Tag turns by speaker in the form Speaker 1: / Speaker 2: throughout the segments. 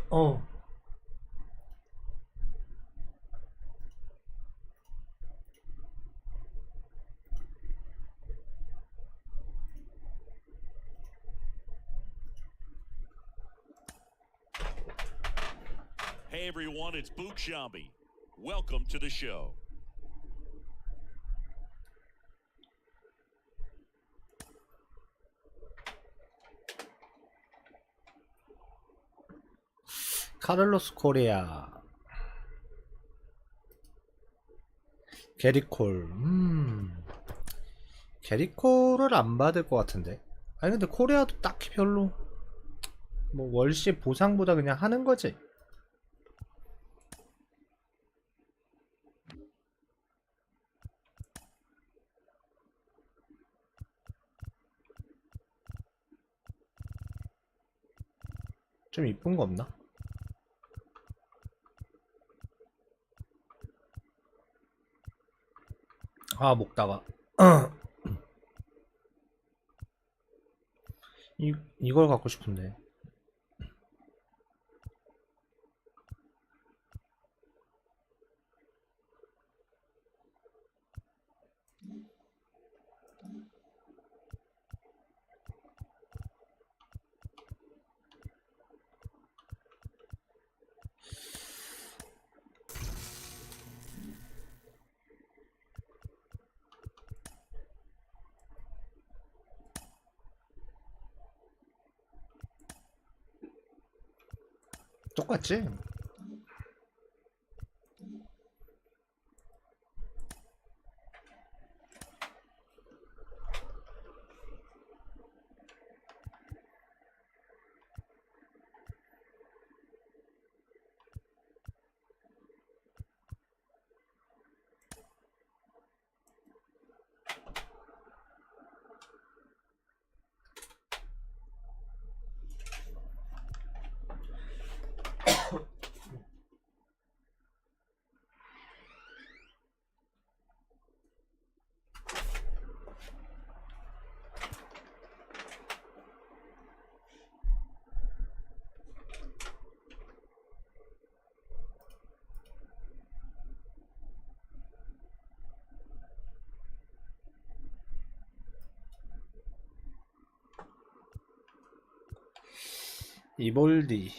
Speaker 1: 어.
Speaker 2: Hey everyone, it's Bukshambi. Welcome to the show.
Speaker 1: 카를로스 코리아, 게리콜. 게리콜을 안 받을 것 같은데. 아니 근데 코리아도 딱히 별로 뭐 월시 보상보다 그냥 하는 거지. 좀 이쁜 거 없나? 아, 먹다가 이걸 갖고 싶은데. 똑같지? 이볼디.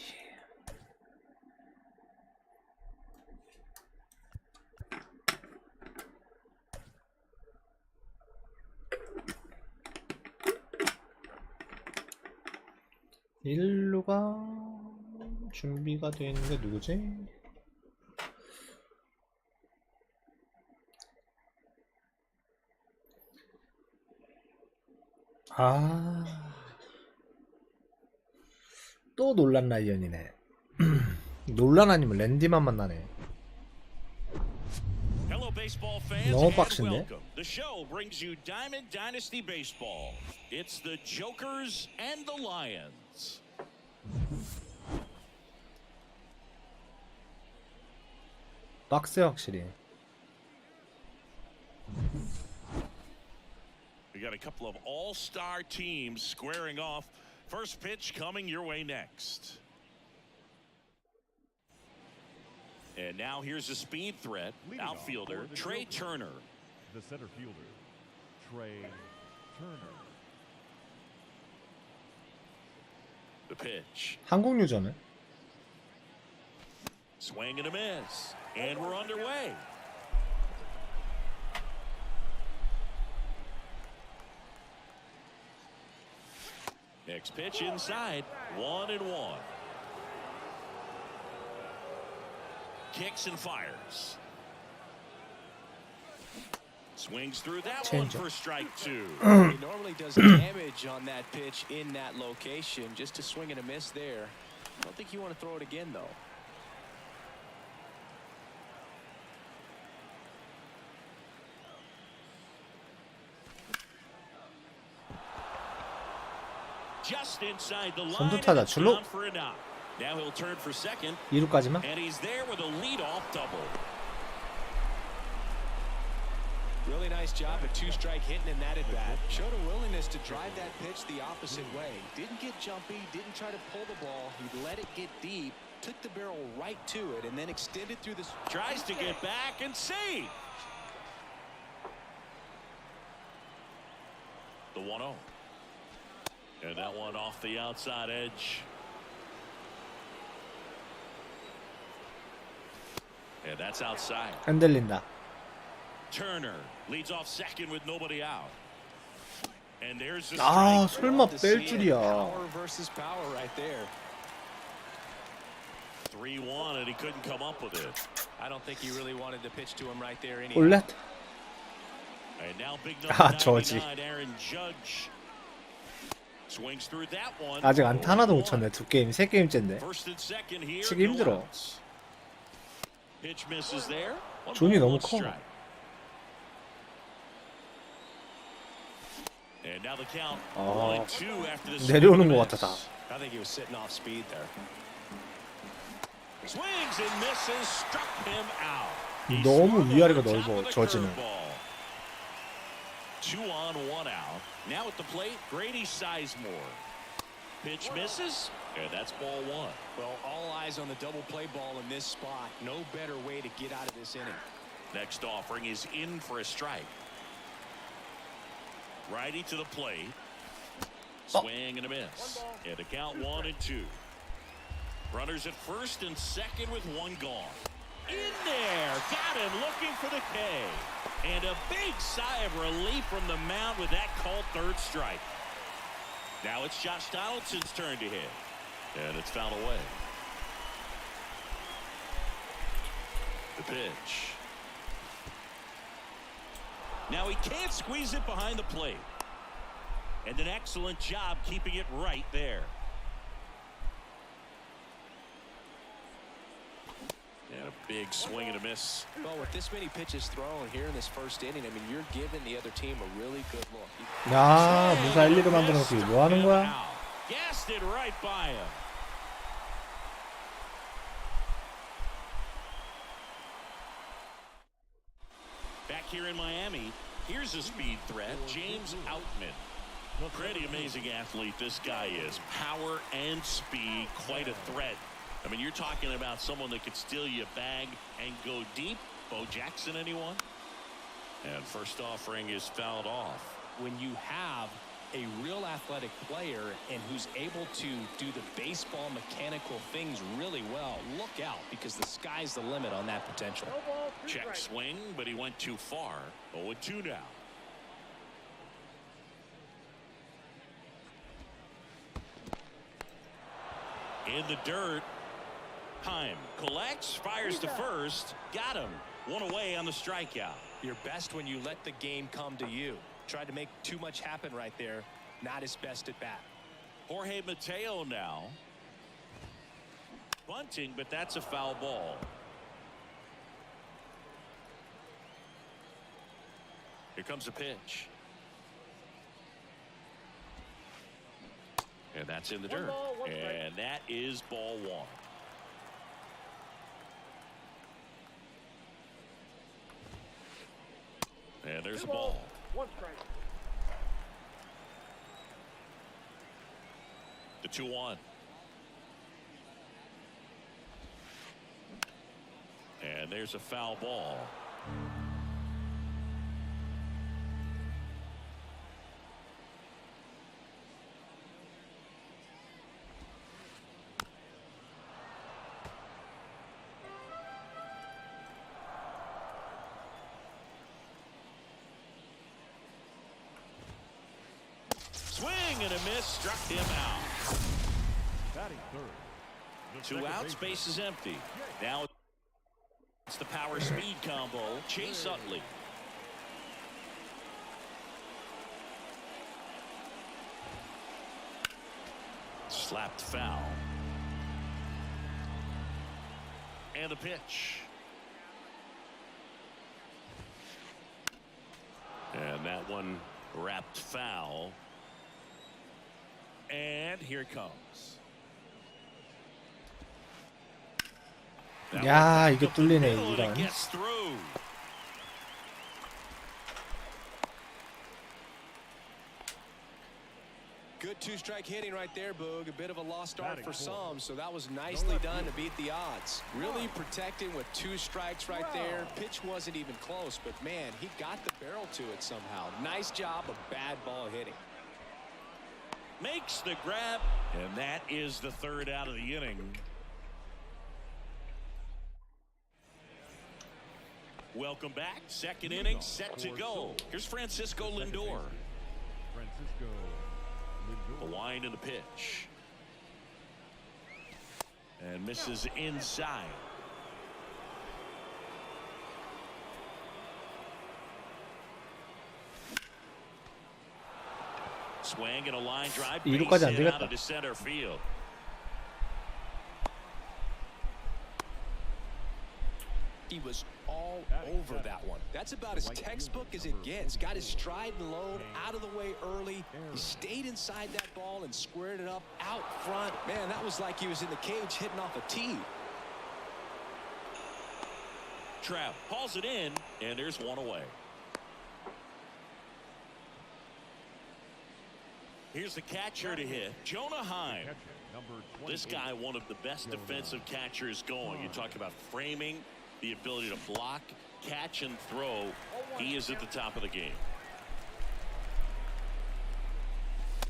Speaker 1: 일루가 준비가 되어 있는데 누구지? 아, 또 논란 라이언이네. 논란 아니면 랜디만 만나네.
Speaker 2: Hello, baseball fans,
Speaker 1: 너무
Speaker 2: and
Speaker 1: 빡신데?
Speaker 2: welcome. The show brings you Diamond Dynasty Baseball. It's the Jokers and the Lions.
Speaker 1: 빡세 확실히.
Speaker 2: We got a couple of all-star teams squaring off. First pitch coming your way next. And now here's a speed threat. Outfielder Trey Turner.
Speaker 3: The center fielder, Trey Turner.
Speaker 2: The pitch.
Speaker 1: 한국 유저네.
Speaker 2: Swing and a miss. And we're underway. Next pitch inside. 1-1. Kicks and fires. Swings through that one for strike two.
Speaker 4: He normally does damage on that pitch in that location. Just a swing and a miss there. I don't think you want to throw it again, though.
Speaker 2: Just inside the line.
Speaker 1: 선두타자 출루.
Speaker 2: Now he'll turn for second.
Speaker 1: 2루까지만.
Speaker 2: And he's there with a leadoff double.
Speaker 4: Really nice job at two-strike hitting in that at-bat. Showed a willingness to drive that pitch the opposite way. Didn't get jumpy, didn't try to pull the ball. He let it get deep, took the barrel right to it, and then extended through the...
Speaker 2: Tries to get back and save. The 1-0. And that one off the outside edge. And that's outside.
Speaker 1: 흔들린다.
Speaker 2: Turner leads off second with nobody out. And there's the
Speaker 1: 아,
Speaker 2: strike.
Speaker 1: 설마 뺄 줄이야.
Speaker 4: Power versus power right there.
Speaker 2: 3-1 and he couldn't come up with it.
Speaker 4: I don't think he really wanted to pitch to him right there anyhow.
Speaker 1: 볼넷.
Speaker 2: And now big
Speaker 1: 아,
Speaker 2: number
Speaker 1: 저지.
Speaker 2: 99, Aaron Judge. Swings through that one.
Speaker 1: 아직 안타 하나도 못 쳤네. 두 게임, 세 게임째인데.
Speaker 2: First and second here.
Speaker 1: 치기
Speaker 2: no
Speaker 1: 힘들어.
Speaker 2: outs. Pitch misses there. One
Speaker 1: 존이
Speaker 2: ball,
Speaker 1: 너무
Speaker 2: one
Speaker 1: 커.
Speaker 2: strike. And now the count.
Speaker 1: 아,
Speaker 2: 1-2 after the
Speaker 1: 내려오는
Speaker 2: swing
Speaker 1: 것
Speaker 2: and
Speaker 1: 같아 다.
Speaker 2: miss.
Speaker 4: I think he was sitting off speed there.
Speaker 2: Swings and misses, struck him out.
Speaker 1: 너무 위아래가
Speaker 2: Top of
Speaker 1: 넓어,
Speaker 2: the
Speaker 1: 저지는.
Speaker 2: curveball. 2 on, 1 out. Now at the plate, Grady Sizemore. Pitch misses, and that's ball 1.
Speaker 4: Well, all eyes on the double play ball in this spot. No better way to get out of this inning.
Speaker 2: Next offering is in for a strike. Righty to the plate. Swing and a miss. And a count 1-2. Runners at first and second with one gone. In there. Got him looking for the K. And a big sigh of relief from the mound with that called third strike. Now it's Josh Donaldson's turn to hit. And it's fouled away. The pitch. Now he can't squeeze it behind the plate. And an excellent job keeping it right there. And a big swing and a miss.
Speaker 4: Well, with this many pitches thrown here in this first inning, I mean, you're giving the other team a really good look.
Speaker 1: 야, 무사 1, 2루 만들어놓고 이거 뭐 하는 거야?
Speaker 2: Gassed it right by him. Back here in Miami, here's a speed threat, James Outman. Pretty amazing athlete this guy is. Power and speed, quite a threat. I mean, you're talking about someone that could steal you a bag and go deep. Bo Jackson, anyone? And first offering is fouled off.
Speaker 4: When you have a real athletic player and who's able to do the baseball mechanical things really well, look out, because the sky's the limit on that potential.
Speaker 2: Check swing, but he went too far. 0-2 now. In the dirt. Heim collects, fires to first. Got him. One away on the strikeout.
Speaker 4: You're best when you let the game come to you. Tried to make too much happen right there. Not his best at bat.
Speaker 2: Jorge Mateo now. Bunting, but that's a foul ball. Here comes the pitch. And that's in the dirt. And that is ball 1. And there's a ball.
Speaker 5: 1 strike.
Speaker 2: The 2-1. And there's a foul ball. Swing and a miss, struck him out.
Speaker 3: Batting third. The
Speaker 2: 2
Speaker 3: second
Speaker 2: outs,
Speaker 3: baseman.
Speaker 2: base is empty. Now it's the power speed combo. Chase Utley. Slapped foul. And the pitch. And that one wrapped foul. And here it comes.
Speaker 1: 야, 이게 뚫리네, 이런.
Speaker 2: Gets through.
Speaker 4: two-strike hitting right there, Boog. A bit of a lost art for some, so that was nicely done to beat the odds. Really protecting with 2 strikes right there. Pitch wasn't even close, but man, he got the barrel to it somehow. Nice job of bad ball hitting.
Speaker 2: Makes the grab, and that is the 3rd out of the inning. Welcome back. 2nd inning set to go. Here's Francisco Lindor.
Speaker 3: Francisco
Speaker 2: The
Speaker 3: Lindor.
Speaker 2: wind and the pitch. And misses inside. Swing and a line drive. Base
Speaker 1: 이루까지 안
Speaker 2: hit
Speaker 1: 되겠다.
Speaker 2: out into center field.
Speaker 4: He was all over that one. That's about as textbook as it gets. Got his stride and load out of the way early. He stayed inside that ball and squared it up out front. Man, that was like he was in the cage hitting off a tee.
Speaker 2: Trout hauls it in, and there's one away. Here's the catcher to hit, Jonah Heim.
Speaker 3: Number
Speaker 2: This
Speaker 3: 28.
Speaker 2: guy, one of the best defensive catchers going. You talk about framing, the ability to block, catch, and throw. He is at the top of the game.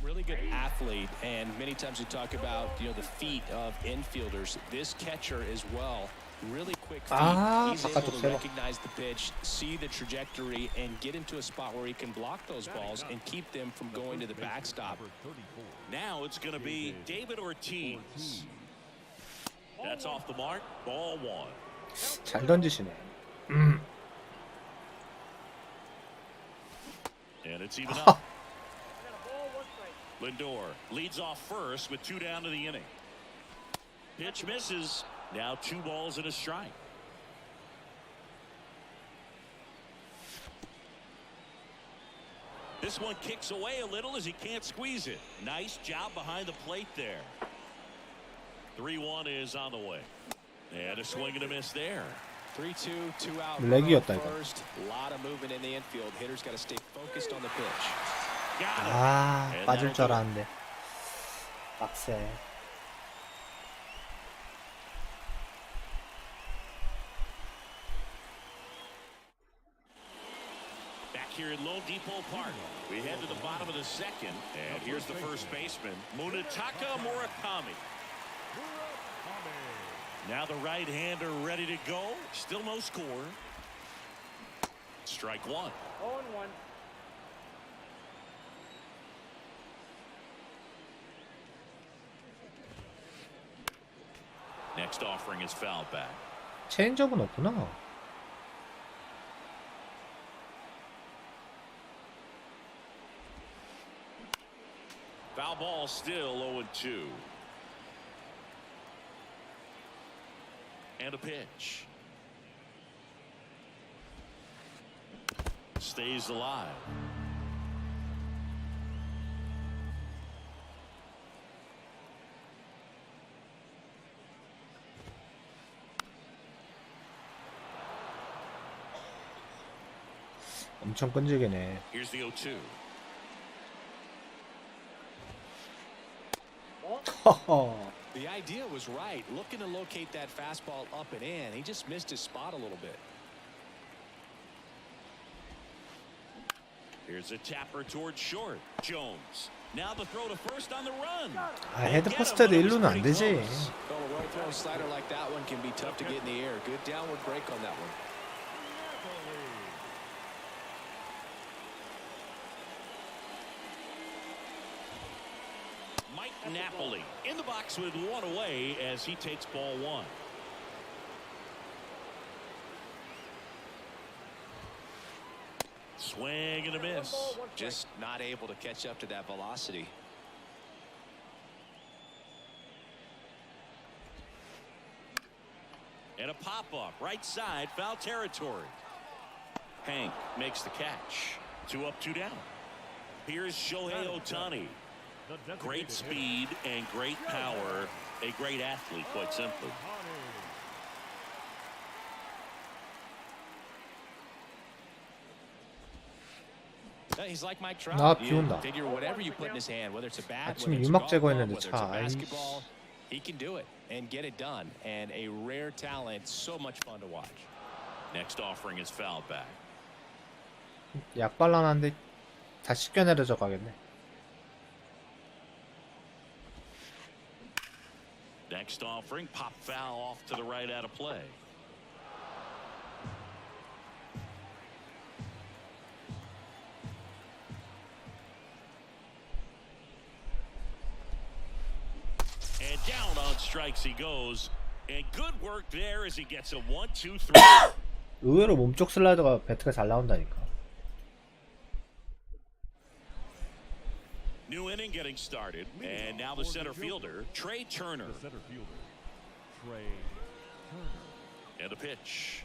Speaker 4: Really good athlete, and many times we talk about, the feet of infielders. This catcher as well. Really quick feet. He's able to recognize the pitch, see the trajectory, and get into a spot where he can block those balls and keep them from going to the backstop.
Speaker 3: Number 34.
Speaker 2: Now it's going to be David Ortiz. That's off the mark. Ball 1.
Speaker 1: 잘 던지시네.
Speaker 2: And it's even up. Lindor leads off first with 2 down to the inning. Pitch misses. Now 2 balls and a strike. This one kicks away a little as he can't squeeze it. Nice job behind the plate there. 3-1 is on the way. And a swing and a miss there.
Speaker 4: 3-2, 2 out.
Speaker 1: 렉이었다, 이거.
Speaker 4: First, a lot of movement in the infield. Hitters got to stay focused on the pitch.
Speaker 2: Got it.
Speaker 1: 아,
Speaker 2: And
Speaker 1: 빠질
Speaker 2: that'll
Speaker 1: 줄
Speaker 2: do it.
Speaker 1: 알았는데. 빡세.
Speaker 2: Back here at Lone Depot Park, we head to the bottom of the 2nd, and here's the first baseman, Munetaka Murakami. Now the right-hander ready to go. Still no score. Strike 1.
Speaker 5: 0-1.
Speaker 2: Next offering is fouled back.
Speaker 1: 체인지업은 없구나.
Speaker 2: Foul ball still 0-2. And a pitch. Stays alive.
Speaker 1: 엄청 끈질기네.
Speaker 2: Here's the 0-2.
Speaker 1: 허허.
Speaker 4: The idea was right. Looking to locate that fastball up and in. He just missed his spot a little bit.
Speaker 2: Here's a tapper towards short. Jones. Now the throw to first on the run.
Speaker 1: 아, 헤드 포스트에도 1루는 안 되지.
Speaker 4: Oh, a well thrown slider like that one can be tough to get in the air. Good downward break on that one.
Speaker 2: Mike Napoli in the box with 1 away as he takes ball 1. Swing and a miss.
Speaker 4: Just not able to catch up to that velocity.
Speaker 2: And a pop-up right side, foul territory. Hank makes the catch. 2 up, 2 down. Here's Shohei Ohtani. Great speed and great power. A great athlete, quite simply.
Speaker 4: He's like Mike Trout.
Speaker 1: 나 비 온다.
Speaker 4: Figure whatever you put in his hand, whether it's a bat,
Speaker 1: 아침에
Speaker 4: whether it's a
Speaker 1: 유막
Speaker 4: golf club,
Speaker 1: 제거했는데
Speaker 4: whether it's a
Speaker 1: 차. 아이씨.
Speaker 4: basketball, he can do it and get it done. And a rare talent, so much fun to watch.
Speaker 2: Next offering is fouled back.
Speaker 1: 약 발라놨는데 다 씻겨 내려져 가겠네.
Speaker 2: Next offering, pop foul off to the right out of play. And down on strikes he goes. And good work there as he gets a 1-2-3.
Speaker 1: 의외로 몸쪽 슬라이더가 배트가 잘 나온다니까.
Speaker 2: New inning getting started. And now the center fielder, Trey Turner.
Speaker 3: The center fielder, Trey Turner.
Speaker 2: And a pitch.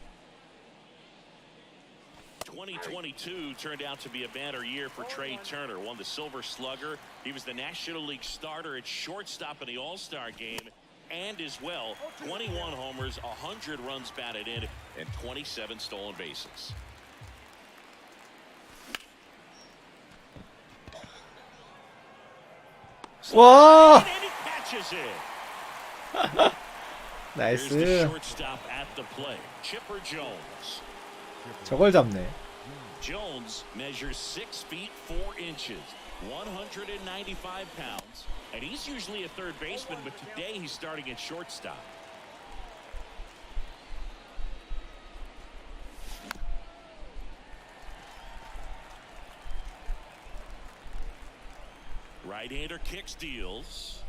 Speaker 2: 2022 turned out to be a banner year for Trey Turner. Won the Silver Slugger. He was the National League starter at shortstop in the All-Star game. And as well, 21 homers, 100 runs batted in, and 27 stolen bases.
Speaker 1: 와!
Speaker 2: And he catches it. Here's the
Speaker 1: 나이스.
Speaker 2: shortstop at the plate, Chipper Jones.
Speaker 1: 저걸 잡네.
Speaker 2: Jones measures 6 feet 4 inches, 195 pounds, and he's usually a third baseman, but today he's starting at shortstop. Right-hander kick steals.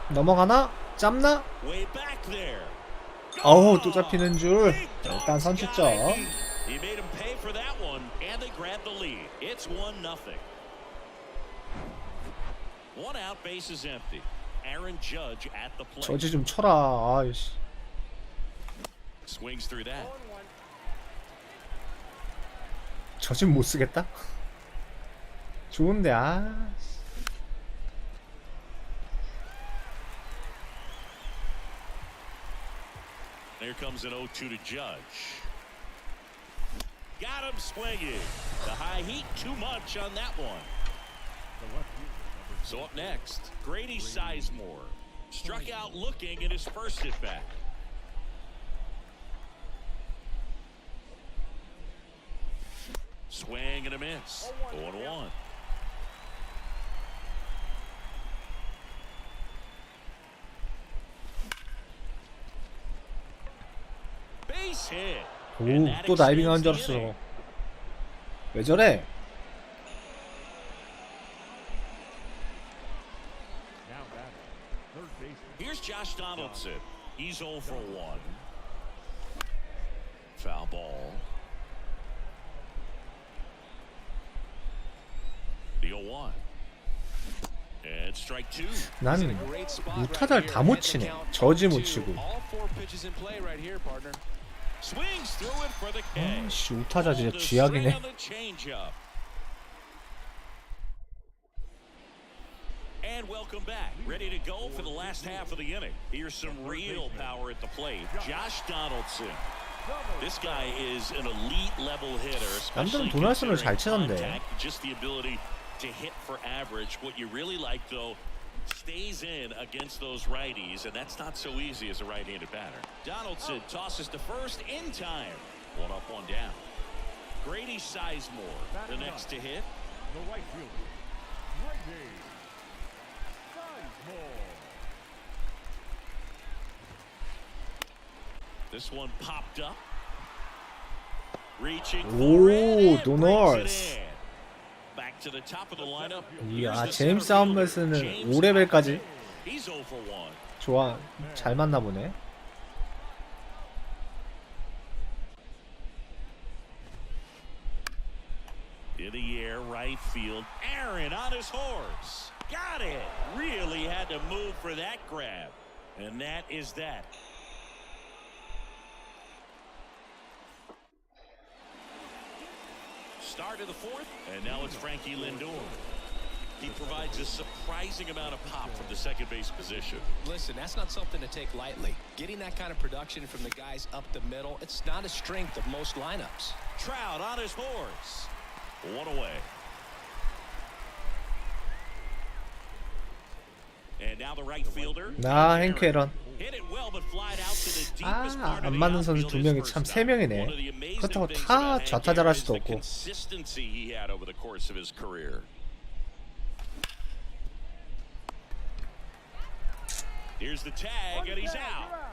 Speaker 1: 넘어가나? 잡나?
Speaker 2: Way back there.
Speaker 1: 어우, 또 잡히는 줄. 일단 선취점.
Speaker 2: He made him pay for that one, and they grabbed the lead. It's 1-0. One out, base is empty. Aaron Judge at the plate.
Speaker 1: 저지 좀 쳐라. 아이씨.
Speaker 2: Swings through that.
Speaker 1: 저지 못 쓰겠다. 좋은데 아.
Speaker 2: Here comes an 0-2 to Judge. Got him swinging. The high heat too much on that one. So up next, Grady Sizemore. Struck out looking in his first at bat. Swing and a miss. 0-1. Base hit.
Speaker 1: 오, 또 다이빙 한 줄 알았어. 왜 저래?
Speaker 3: Now batting, third baseman.
Speaker 2: Here's Josh Donaldson. He's 0 for 1. Foul ball. The 0-1. And strike 2.
Speaker 1: 난 우타자를 다 못 치네. 저지 못 치고.
Speaker 4: All 4 pitches in play right here, partner.
Speaker 2: Swings through it for the K.
Speaker 1: 아씨, 우타자 진짜 쥐약이네.
Speaker 2: And welcome back. Ready to go for the last half of the inning. Here's some real power at the plate. Josh Donaldson. This guy is an elite level hitter.
Speaker 1: 남들은 도널슨을 잘 치던데.
Speaker 2: Just the ability to hit for average. What you really like though, stays in against those righties, and that's not so easy as a right-handed batter. Donaldson tosses to first in time. 1 up, 1 down. Grady Sizemore, the next to hit.
Speaker 3: The right fielder, Grady Sizemore.
Speaker 2: This one popped up. Reaching
Speaker 1: 오,
Speaker 2: for it and
Speaker 1: 도널스.
Speaker 2: brings it in. Back to the top of the lineup.
Speaker 1: 이야, 제임스 하머스는 5레벨까지.
Speaker 2: He's 0 for 1.
Speaker 1: 좋아, 잘 맞나 보네.
Speaker 2: In the air, right field. Aaron on his horse. Got it. Really had to move for that grab. And that is that. Start of the 4th, and now it's Frankie Lindor. He provides a surprising amount of pop from the second base position.
Speaker 4: Listen, that's not something to take lightly. Getting that kind of production from the guys up the middle, it's not a strength of most lineups.
Speaker 2: Trout on his horse. One away. And now the right fielder.
Speaker 1: 나 행크 에런.
Speaker 2: Hit it well, but flied out to the
Speaker 1: 아,
Speaker 2: deepest part of
Speaker 1: 안
Speaker 2: the
Speaker 1: 맞는 선수
Speaker 2: outfield
Speaker 1: 두
Speaker 2: his
Speaker 1: 명이
Speaker 2: first
Speaker 1: 참
Speaker 2: time.
Speaker 1: 세 명이네.
Speaker 2: One of the amazing
Speaker 1: 그렇다고
Speaker 2: things
Speaker 1: 다
Speaker 2: about Hank
Speaker 1: 좌타 잘할
Speaker 2: Aaron is
Speaker 1: 수도
Speaker 2: the
Speaker 1: 없고.
Speaker 2: consistency he had over the course of his career. Here's the tag, and he's out.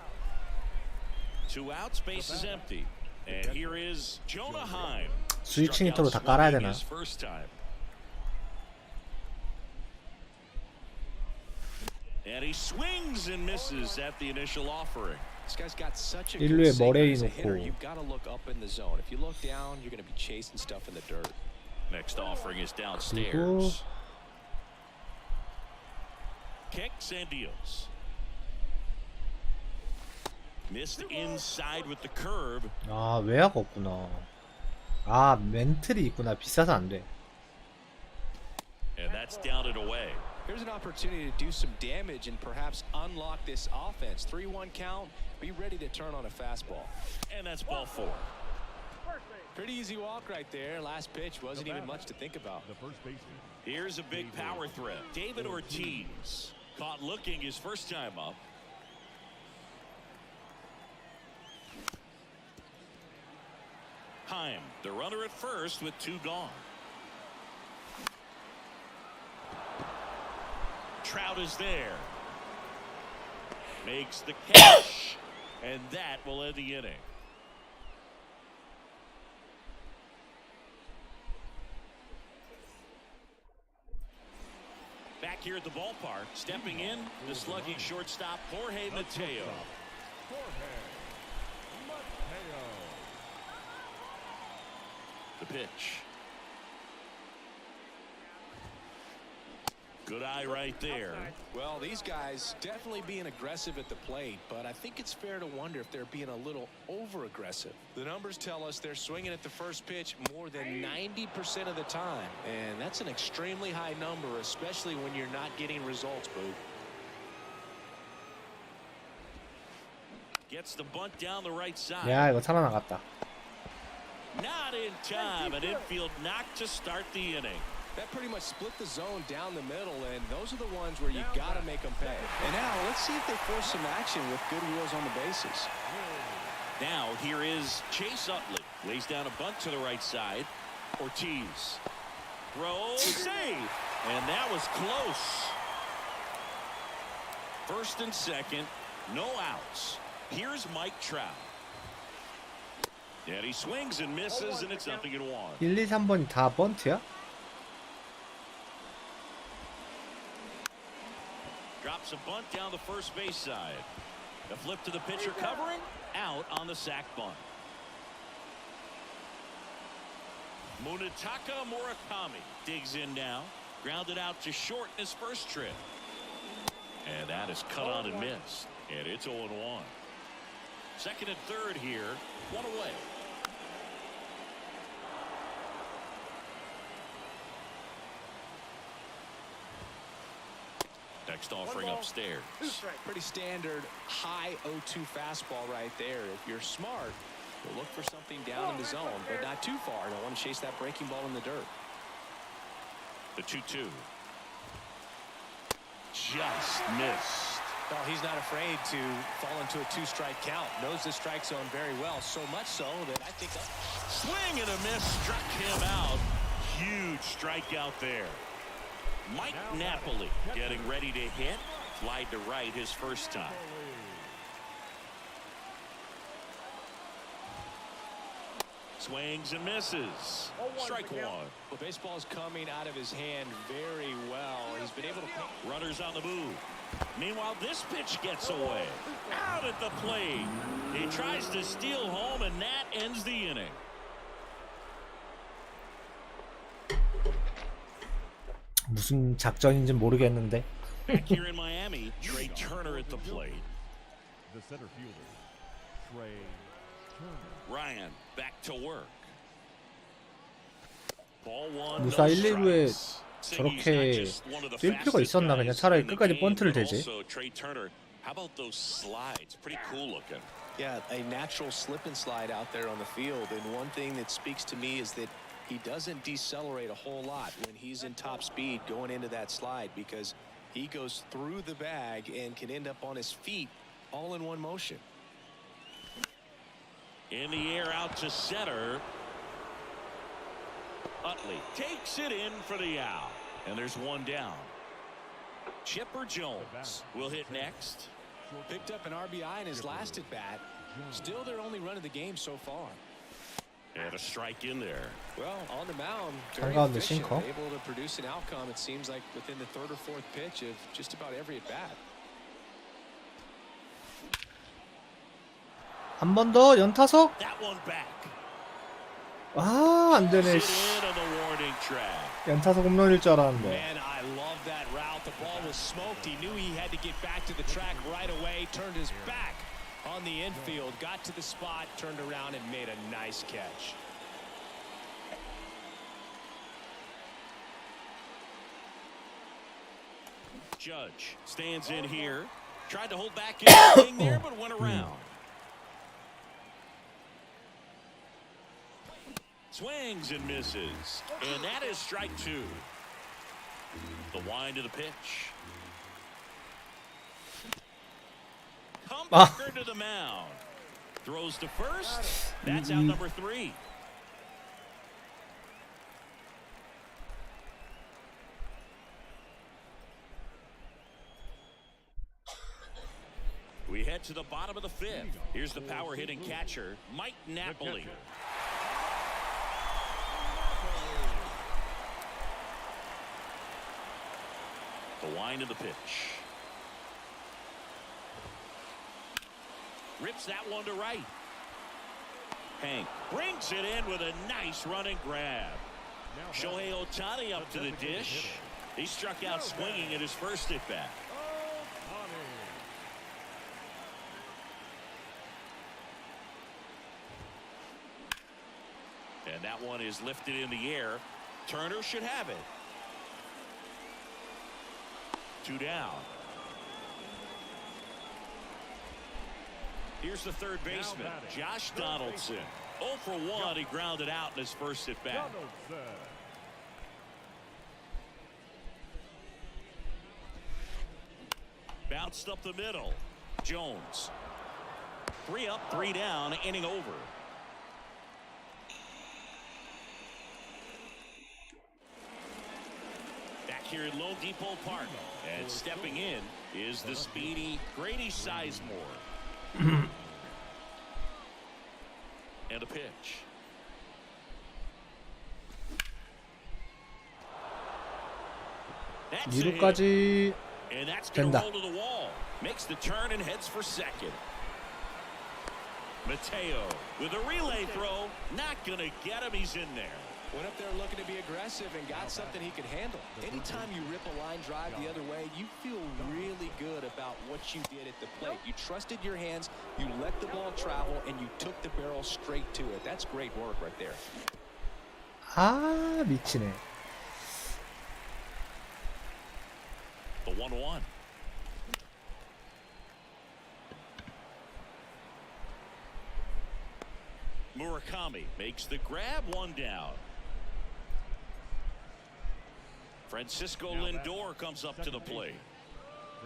Speaker 2: 2 outs, base is empty. And here is Jonah Heim.
Speaker 1: 스위칭
Speaker 2: Struck
Speaker 1: 히터로
Speaker 2: out
Speaker 1: 다 깔아야
Speaker 2: swinging
Speaker 1: 되나?
Speaker 2: his first time. And he swings and misses at the initial offering.
Speaker 4: This guy's got such a
Speaker 1: 일루에
Speaker 4: good sinker
Speaker 1: 머레이
Speaker 4: as a hitter.
Speaker 1: 놓고.
Speaker 4: You've got to look up in the zone. If you look down, you're going to be chasing stuff in the dirt.
Speaker 2: Next offering is
Speaker 1: 그리고
Speaker 2: downstairs. Kicks and deals. Missed inside with the curve.
Speaker 1: 아, 외야가 없구나. 아, 멘틀이 있구나. 비싸서 안 돼.
Speaker 2: And that's down and away.
Speaker 4: Here's an opportunity to do some damage and perhaps unlock this offense. 3-1 count. Be ready to turn on a fastball.
Speaker 2: And that's ball 4.
Speaker 4: Pretty easy walk right there. Last pitch wasn't even much to think about.
Speaker 3: The first baseman.
Speaker 2: Here's a big power threat. David Ortiz caught looking his first time up. Heim, the runner at first with 2 gone. Trout is there. Makes the catch. And that will end the inning. Back here at the ballpark, stepping in, the slugging shortstop, Jorge Mateo.
Speaker 3: Jorge Mateo.
Speaker 2: The pitch. Good eye right there.
Speaker 4: Well, these guys definitely being aggressive at the plate, but I think it's fair to wonder if they're being a little over-aggressive. The numbers tell us they're swinging at the first pitch more than 90% of the time, and that's an extremely high number, especially when you're not getting results, Boo.
Speaker 2: Gets the bunt down the right side.
Speaker 1: 야, 이거 살아나갔다.
Speaker 2: Not in time. An infield knock to start the inning.
Speaker 4: That pretty much split the zone down the middle, and those are the ones where you got to make them pay. And now let's see if they force some action with good wheels on the bases.
Speaker 2: Now here is Chase Utley. Lays down a bunt to the right side. Ortiz. Throw. Save. And that was close. First and second. No outs. Here's Mike Trout. And he swings and misses, and it's 0-1.
Speaker 1: 1, 2, 3번이 다 번트야?
Speaker 2: Drops a bunt down the first base side. The flip to the pitcher covering. Out on the sac bunt. Munetaka Murakami digs in now. Grounded out to short in his first trip. And that is cut on and missed. And it's 0-1. Second and third here. 1 away. Next offering upstairs.
Speaker 4: Pretty standard high 0-2 fastball right there. If you're smart, you'll look for something down in the zone, but not too far. Don't want to chase that breaking ball in the dirt.
Speaker 2: The 2-2. Just missed.
Speaker 4: Well, he's not afraid to fall into a 2-strike count. Knows the strike zone very well, so much so that I think...
Speaker 2: Swing and a miss struck him out. Huge strikeout there. Mike Napoli getting ready to hit. Flied to right his first time. Swings and misses. Strike 1.
Speaker 4: Well, baseball's coming out of his hand very well. He's been able to...
Speaker 2: Runners on the move. Meanwhile, this pitch gets away. Out at the plate. He tries to steal home, and that ends the inning.
Speaker 1: 무슨 작전인지 모르겠는데.
Speaker 2: Back here in Miami, Trey Turner at the plate.
Speaker 3: The center fielder, Trey Turner.
Speaker 2: Ryan back to work. Ball 1.
Speaker 1: 무사 1, 2루에 저렇게 뛸 필요가 있었나? 그냥 차라리 끝까지 번트를 대지.
Speaker 2: Trey Turner, how about those slides? Pretty cool looking.
Speaker 4: Yeah, a natural slip and slide out there on the field. And one thing that speaks to me is that he doesn't decelerate a whole lot when he's in top speed going into that slide, because he goes through the bag and can end up on his feet all in one motion.
Speaker 2: In the air out to center. Utley takes it in for the out. And there's one down. Chipper Jones will hit next.
Speaker 4: Picked up an RBI in his last at bat. Still their only run of the game so far.
Speaker 2: And a strike in there.
Speaker 4: Well, on the mound, very
Speaker 1: 한가운데
Speaker 4: efficient,
Speaker 1: 싱커.
Speaker 4: able to produce an outcome, it seems like, within the third or fourth pitch of just about every at bat.
Speaker 1: 한 번 더 연타석.
Speaker 2: That one back.
Speaker 1: 아, 안 되네.
Speaker 2: Sit in on the warning track.
Speaker 1: 연타석 홈런일 줄 알았는데.
Speaker 4: Man, I love that route. The ball was smoked. He knew he had to get back to the track right away. Turned his back on the infield. Got to the spot, turned around, and made a nice catch.
Speaker 2: Judge stands in here. Tried to hold back anything there, but went around. Swings and misses. And that is strike two. The wind of the pitch. Comebacker to the mound. Throws to first. That's out number 3. We head to the bottom of the 5th. Here's the power hitting catcher, Mike Napoli. The wind of the pitch. Rips that one to right. Hank brings it in with a nice running grab. Shohei Ohtani up to the dish. He struck out swinging at his first at bat. And that one is lifted in the air. Turner should have it. 2 down. Here's the third baseman, Josh Donaldson. 0 for 1. He grounded out in his first at bat. Bounced up the middle. Jones. 3 up, 3 down, inning over. Back here at Lone Depot Park. And stepping in is the speedy Grady Sizemore. And a pitch. That's a hit.
Speaker 1: 2루까지
Speaker 2: And that's going to
Speaker 1: 된다.
Speaker 2: roll to the wall. Makes the turn and heads for second. Mateo with a relay throw. Not going to get him. He's in there.
Speaker 4: Went up there looking to be aggressive and got something he could handle. Anytime you rip a line drive the other way, you feel really good about what you did at the plate. You trusted your hands, you let the ball travel, and you took the barrel straight to it. That's great work right there.
Speaker 1: 아, 미치네.
Speaker 2: The 1-1. Murakami makes the grab, 1 down. Francisco Lindor comes up to the plate.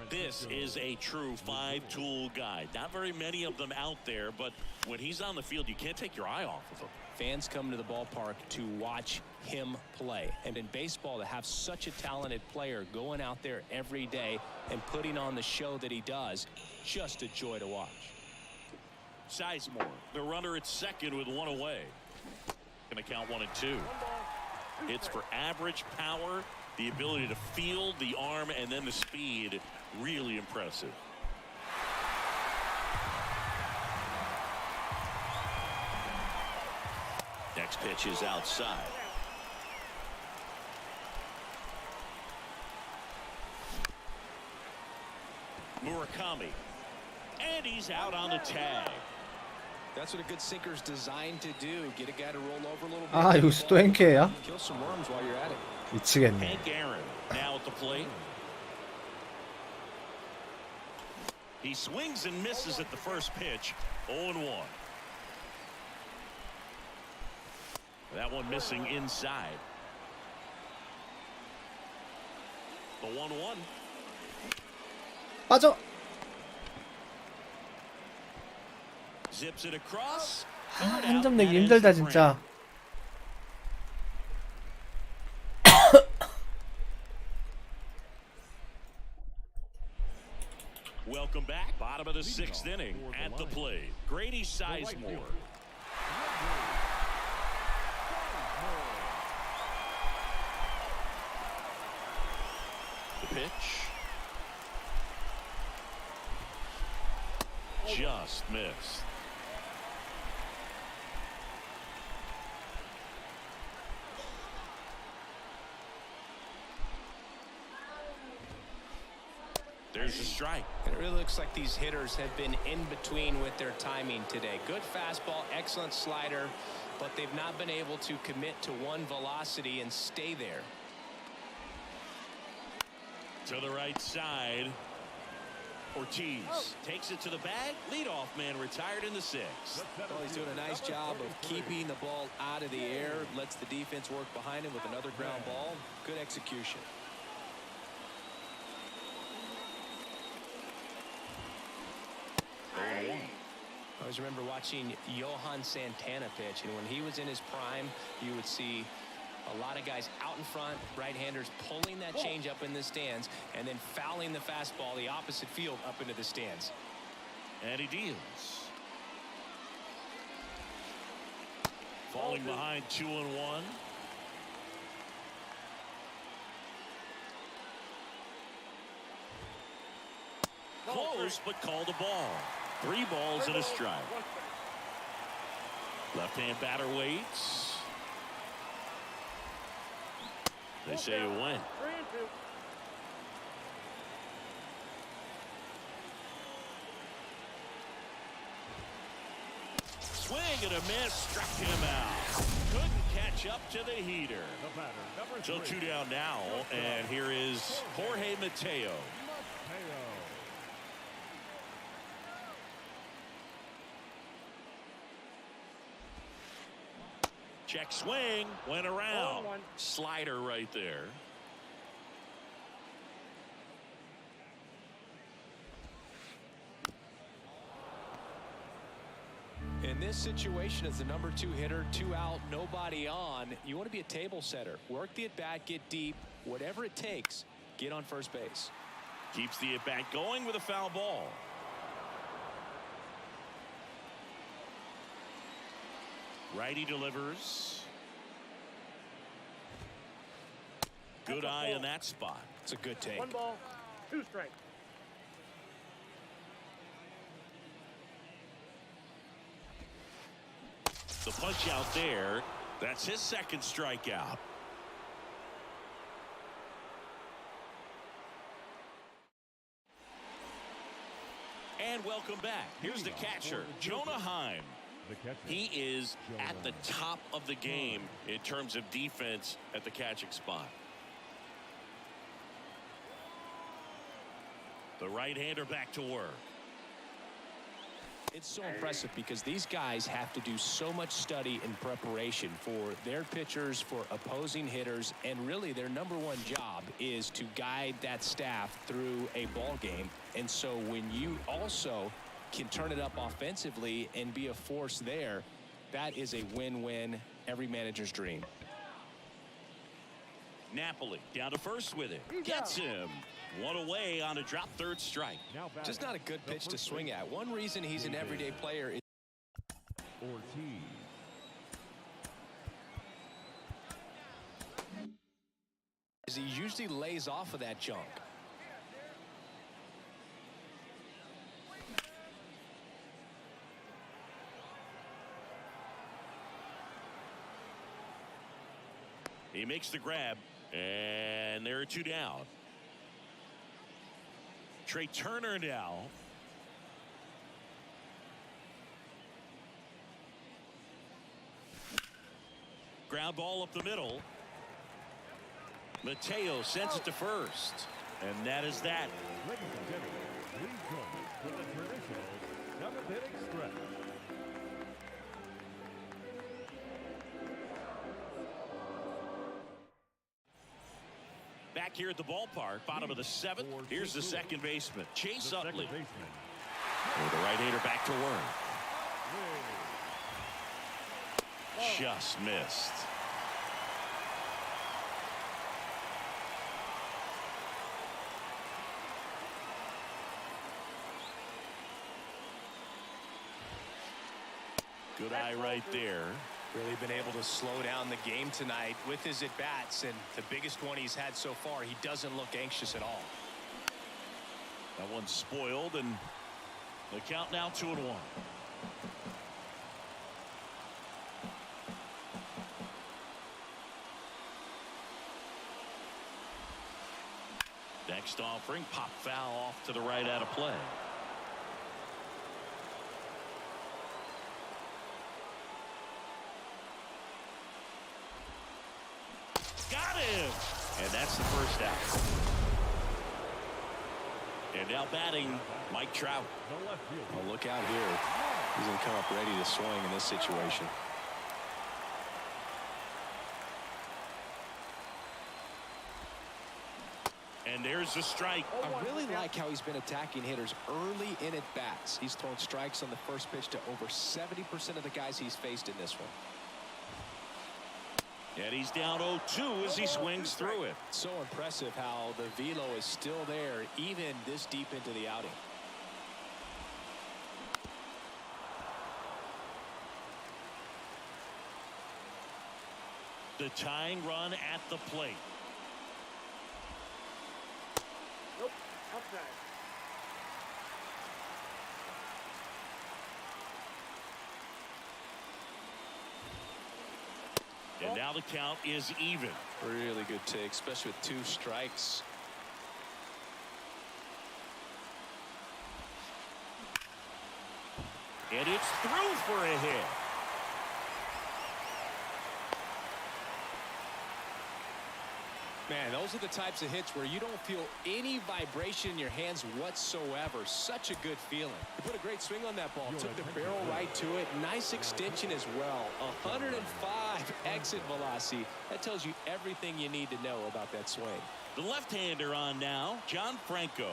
Speaker 2: This is a true 5-tool guy. Not very many of them out there, but when he's on the field, you can't take your eye off of him.
Speaker 4: Fans come to the ballpark to watch him play. And in baseball, to have such a talented player going out there every day and putting on the show that he does, just a joy to watch.
Speaker 2: Sizemore, the runner at second with 1 away. Going to count 1 and 2. Hits for average power, the ability to field, the arm, and then the speed. Really impressive. Next pitch is outside. Murakami. And he's out on the tag.
Speaker 4: That's what a good sinker's designed to do. Get a guy to roll over a little bit.
Speaker 1: 아, 여기서 또 행케야?
Speaker 4: Kill some worms while you're at it.
Speaker 1: 미치겠네.
Speaker 2: Hank Aaron now at the plate. He swings and misses at the first pitch. 0-1. That one missing inside. The 1-1.
Speaker 1: 빠져.
Speaker 2: Zips it across.
Speaker 1: 한 점 내기 힘들다 진짜.
Speaker 2: Welcome back. Bottom of the 6th inning at the plate. Grady Sizemore. The pitch. Just missed. There's a strike.
Speaker 4: It really looks like these hitters have been in between with their timing today. Good fastball, excellent slider, but they've not been able to commit to one velocity and stay there.
Speaker 2: To the right side. Ortiz takes it to the bag. Leadoff man retired in the 6th.
Speaker 4: Well, he's doing a nice job of keeping the ball out of the air. Lets the defense work behind him with another ground ball. Good execution. I always remember watching Johan Santana pitch, and when he was in his prime, you would see a lot of guys out in front, right-handers pulling that change up in the stands, and then fouling the fastball the opposite field up into the stands.
Speaker 2: And he deals. Falling behind 2-1. Close, but called a ball. 3 balls and a strike. Left-hand batter waits. They say it went. Swing and a miss, struck him out. Couldn't catch up to the heater.
Speaker 3: The batter, number
Speaker 2: So
Speaker 3: 3.
Speaker 2: 2 down now, and here is Jorge Mateo.
Speaker 3: Mateo.
Speaker 2: Check swing, went around. Slider right there.
Speaker 4: In this situation, as the number 2 hitter, 2 out, nobody on, you want to be a table setter. Work the at-bat, get deep, whatever it takes, get on first base.
Speaker 2: Keeps the at-bat going with a foul ball. Righty delivers. Good eye in that spot.
Speaker 4: It's a good take.
Speaker 5: 1 ball, 2 strikes.
Speaker 2: The punch out there. That's his 2nd strikeout. And welcome back. Here's the catcher, Jonah Heim.
Speaker 3: The catcher.
Speaker 2: He is at the top of the game in terms of defense at the catching spot. The right-hander back to work.
Speaker 4: It's so impressive because these guys have to do so much study and preparation for their pitchers, for opposing hitters, and really their number 1 job is to guide that staff through a ball game. And so when you also can turn it up offensively and be a force there, that is a win-win, every manager's dream.
Speaker 2: Napoli down to first with it. Gets him. 1 away on a drop, 3rd strike.
Speaker 3: Now batting.
Speaker 4: Just not a good pitch to swing at. One reason he's an everyday player
Speaker 3: Ortiz.
Speaker 4: is he usually lays off of that junk.
Speaker 2: He makes the grab, and there are 2 down. Trey Turner now. Ground ball up the middle. Mateo sends it to first. And that is that.
Speaker 3: Ladies and gentlemen, We join with the traditional seventh-inning stretch.
Speaker 2: Back here at the ballpark, bottom of the seventh. Here's the second baseman, Chase
Speaker 3: The
Speaker 2: Utley.
Speaker 3: second baseman.
Speaker 2: With the right-hander back to work. Just missed. Good eye right there.
Speaker 4: Really been able to slow down the game tonight with his at-bats, and the biggest one he's had so far, he doesn't look anxious at all.
Speaker 2: That one's spoiled, and the count now 2-1. Next offering, pop foul off to the right out of play. Got him! And that's the first out. And now batting, Mike Trout.
Speaker 3: The left fielder.
Speaker 4: Well, look out here. He's going to come up ready to swing in this situation.
Speaker 2: And there's the strike.
Speaker 4: I really like how he's been attacking hitters early in at-bats. He's thrown strikes on the first pitch to over 70% of the guys he's faced in this one.
Speaker 2: And he's down 0-2 as he swings through it.
Speaker 4: So impressive how the velo is still there even this deep into the outing.
Speaker 2: The tying run at the plate.
Speaker 5: Nope, outside.
Speaker 2: And now the count is even.
Speaker 4: Really good take, especially with 2 strikes.
Speaker 2: And it's through for a hit.
Speaker 4: Man, those are the types of hits where you don't feel any vibration in your hands whatsoever. Such a good feeling. He put a great swing on that ball. Took the barrel right to it. Nice extension as well. 105 exit velocity. That tells you everything you need to know about that swing.
Speaker 2: The left-hander on now, John Franco.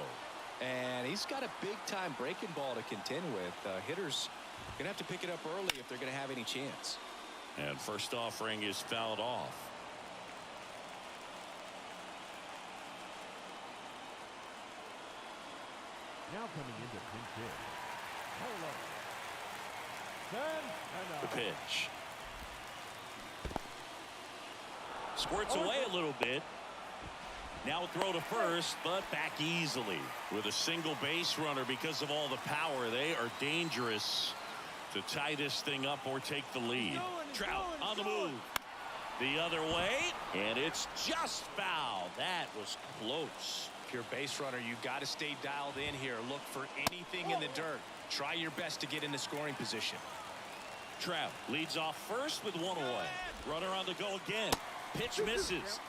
Speaker 4: And he's got a big-time breaking ball to contend with. Hitters going to have to pick it up early if they're going to have any chance.
Speaker 2: And first offering is fouled off.
Speaker 3: Now coming into pinch hit. Polo. Send and
Speaker 2: The
Speaker 3: out.
Speaker 2: pitch. Squirts away a little bit. Now a throw to first, but back easily with a single base runner. Because of all the power, they are dangerous to tie this thing up or take the lead. Trout on the move. The other way, and it's just foul. That was close.
Speaker 4: If you're a base runner, you got to stay dialed in here. Look for anything in the dirt. Try your best to get into scoring position.
Speaker 2: Trout leads off first with 1 away. Runner on the go again. Pitch misses.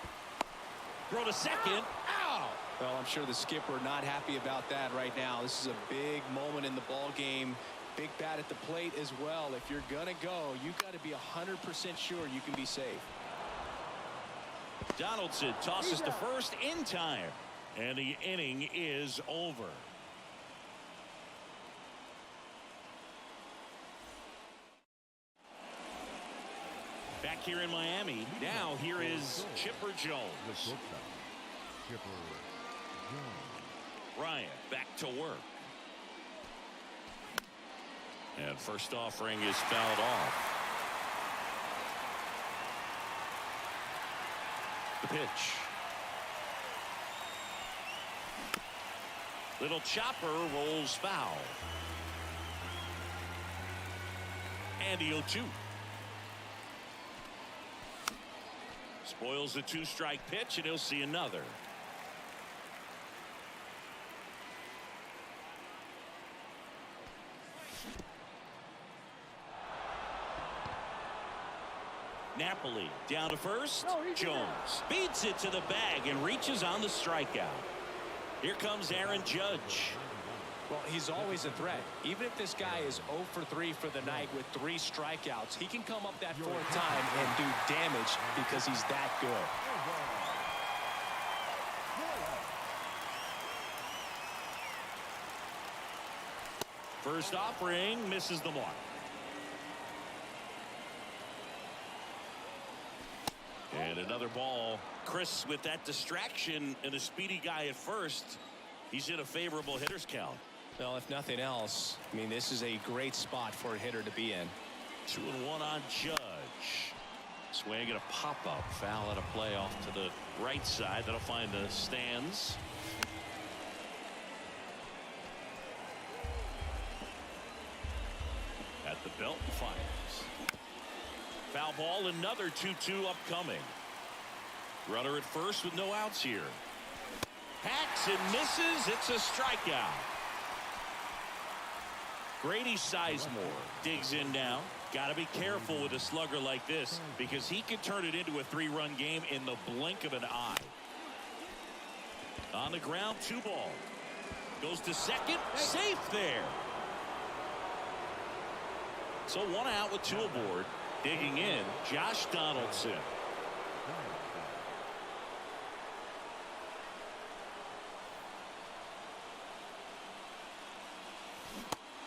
Speaker 2: Throw to second. Ow!
Speaker 4: Well, I'm sure the skipper not happy about that right now. This is a big moment in the ball game. Big bat at the plate as well. If you're going to go, you got to be 100% sure you can be safe.
Speaker 2: Donaldson tosses to first in time. And the inning is over. Back here in Miami, now here is Chipper
Speaker 3: The
Speaker 2: Jones.
Speaker 3: shortstop. Chipper Jones.
Speaker 2: Ryan back to work. And first offering is fouled off. The pitch. Little chopper rolls foul. And the 0-2. Spoils the 2-strike pitch, and he'll see another. Napoli down to first. Jones beats it to the bag and reaches on the strikeout. Here comes Aaron Judge.
Speaker 4: Well, he's always a threat. Even if this guy is 0 for 3 for the night with 3 strikeouts, he can come up that 4th time and do damage because he's that good.
Speaker 2: First offering misses the mark. And another ball. Chris with that distraction and a speedy guy at first. He's in a favorable hitter's count.
Speaker 4: Well, if nothing else, I mean, this is a great spot for a hitter to be in.
Speaker 2: 2-1 on Judge. Swing and a pop-up. Foul at a play off to the right side. That'll find the stands. At the belt, fires. Foul ball, another 2-2 upcoming. Runner at first with no outs here. Hacks and misses. It's a strikeout. Grady Sizemore digs in now. Got to be careful with a slugger like this because he could turn it into a 3-run game in the blink of an eye. On the ground, 2 ball. Goes to second. Safe there. So 1 out with 2 aboard. Digging in, Josh Donaldson.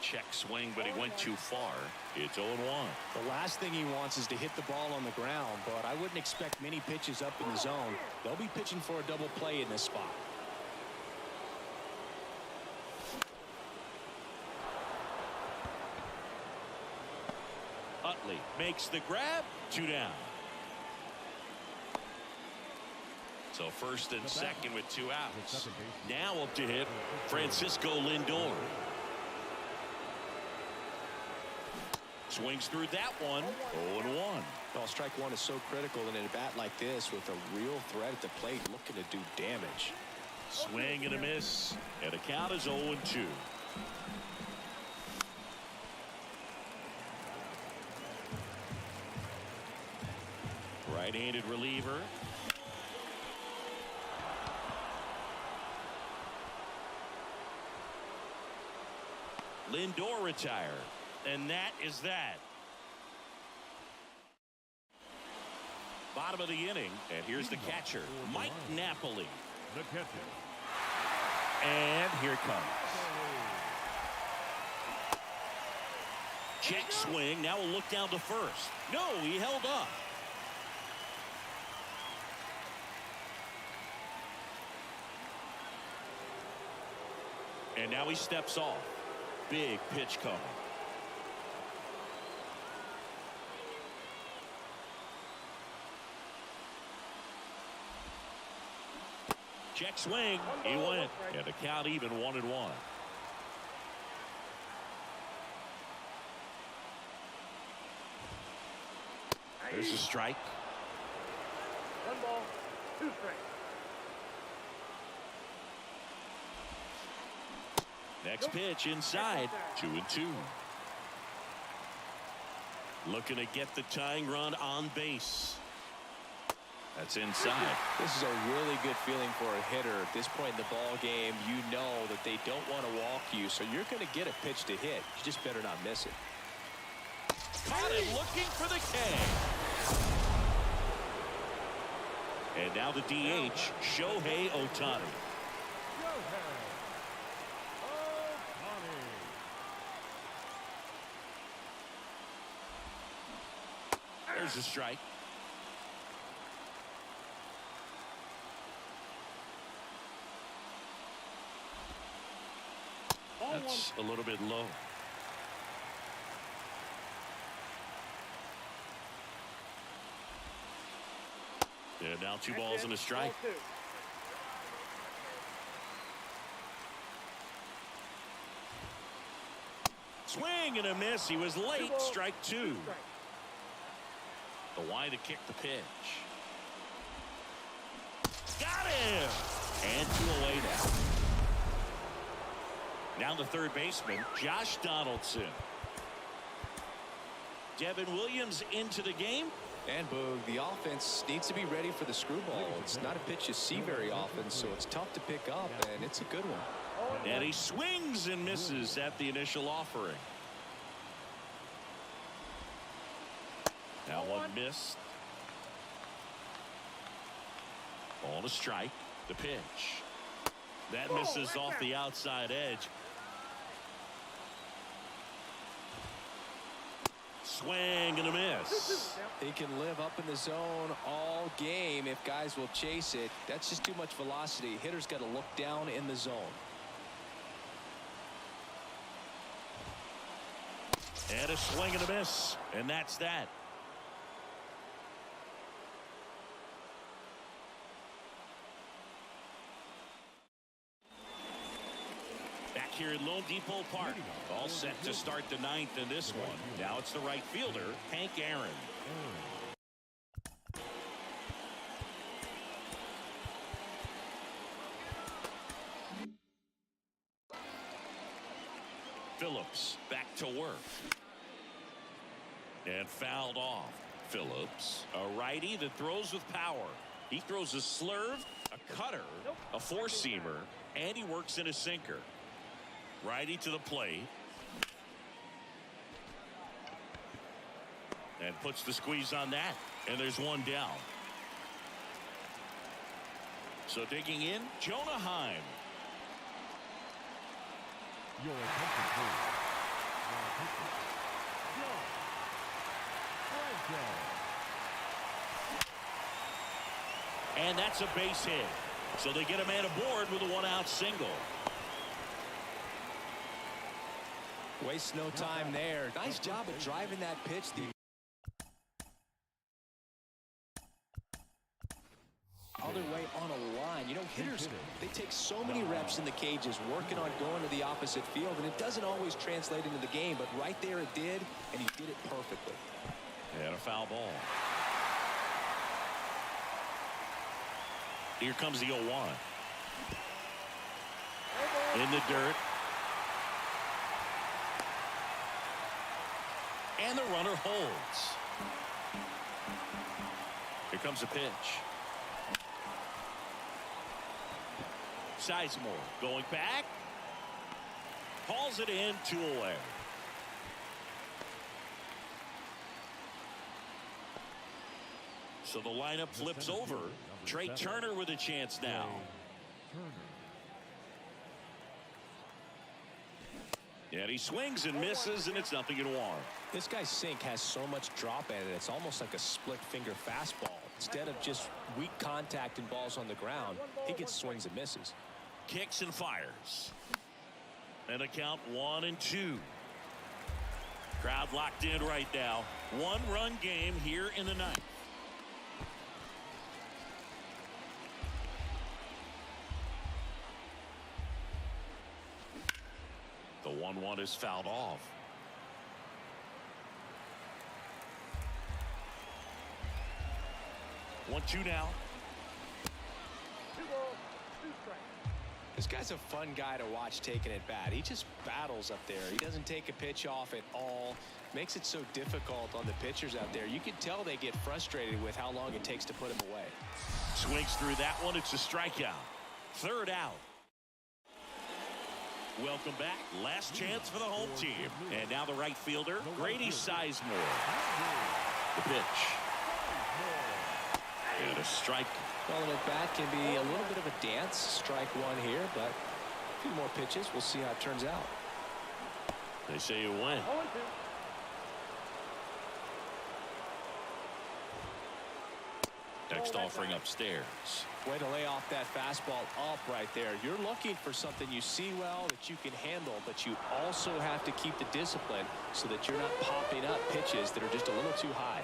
Speaker 2: Check swing, but he went too far. It's 0-1.
Speaker 4: The last thing he wants is to hit the ball on the ground, but I wouldn't expect many pitches up in the zone. They'll be pitching for a double play in this spot.
Speaker 2: Utley makes the grab. 2 down. So first and second with 2 outs. Now up to hit Francisco Lindor. Swings through that one. 0-1.
Speaker 4: Well, strike 1 is so critical in a bat like this with a real threat at the plate looking to do damage.
Speaker 2: Swing and a miss. And the count is 0-2. Right-handed reliever. Lindor retired. And that is that. Bottom of the inning. And here's the catcher, Mike Napoli.
Speaker 3: The catcher.
Speaker 2: And here it comes. Check swing. Now we'll look down to first. No, he held up. And now he steps off. Big pitch coming. Check swing. He went. And the count even 1-1. There's a strike.
Speaker 5: 1 ball, 2 strikes.
Speaker 2: Next pitch inside. 2-2. Looking to get the tying run on base. That's inside.
Speaker 4: This is a really good feeling for a hitter at this point in the ball game. You know that they don't want to walk you, so you're going to get a pitch to hit. You just better not miss it.
Speaker 2: Caught him looking for the K. And now the DH, Shohei Ohtani. There's a strike. That's a little bit low. And now 2 balls and a strike.
Speaker 5: Ball 2.
Speaker 2: Swing and a miss. He was
Speaker 5: 2
Speaker 2: late.
Speaker 5: balls,
Speaker 2: Strike 2.
Speaker 5: 2 strikes.
Speaker 2: The wide to kick the pitch. Got him! And 2 away now. Now the third baseman, Josh Donaldson. Devin Williams into the game.
Speaker 4: And Boog, the offense needs to be ready for the screwball. It's not a pitch you see very often, so it's tough to pick up, and it's a good one.
Speaker 2: And he swings and misses at the initial offering. Now one missed. Ball to strike. The pitch. That misses off the outside edge. Swing and a miss.
Speaker 4: He can live up in the zone all game if guys will chase it. That's just too much velocity. Hitter's got to look down in the zone.
Speaker 2: And a swing and a miss. And that's that. Back here at Lone Depot Park. All set to start the ninth in this one. Now it's the right fielder, Hank Aaron. Phillips back to work. And fouled off. Phillips, a righty that throws with power. He throws a slurve, a cutter, a four-seamer, and he works in a sinker. Righty to the plate. And puts the squeeze on that. And there's one down. So digging in, Jonah Heim.
Speaker 3: Your attention, please.
Speaker 2: And that's a base hit. So they get a man aboard with a one-out single.
Speaker 4: Waste no time there. Nice job of driving that pitch. Other way on a line. You know, hitters, they take so many reps in the cages working on going to the opposite field, and it doesn't always translate into the game, but right there it did, and he did it perfectly.
Speaker 2: And a foul ball. Here comes the 0-1. In the dirt. And the runner holds. Here comes a pitch. Sizemore going back. Hauls it in, 2 away. So the lineup flips over. Trey Turner with a chance now. And he swings and misses, and it's 0-1.
Speaker 4: This guy's sink has so much drop at it, it's almost like a split finger fastball. Instead of just weak contact and balls on the ground, he gets swings and misses.
Speaker 2: Kicks and fires. And a count 1-2. Crowd locked in right now. 1-run game here in the ninth. The 1-1 is fouled off. One, two now.
Speaker 5: 2 balls, 2 strikes.
Speaker 4: This guy's a fun guy to watch taking at bat. He just battles up there. He doesn't take a pitch off at all. Makes it so difficult on the pitchers out there. You can tell they get frustrated with how long it takes to put him away.
Speaker 2: Swings through that one. It's a strikeout. 3rd out. Welcome back. Last chance for the home team. And now the right fielder, Grady Sizemore. The pitch. And a strike.
Speaker 4: Well, an at-bat can be a little bit of a dance. Strike one here, but a few more pitches. We'll see how it turns out.
Speaker 2: They say you win.
Speaker 5: 0-2.
Speaker 2: Next offering upstairs.
Speaker 4: Way to lay off that fastball up right there. You're looking for something you see well that you can handle, but you also have to keep the discipline so that you're not popping up pitches that are just a little too high.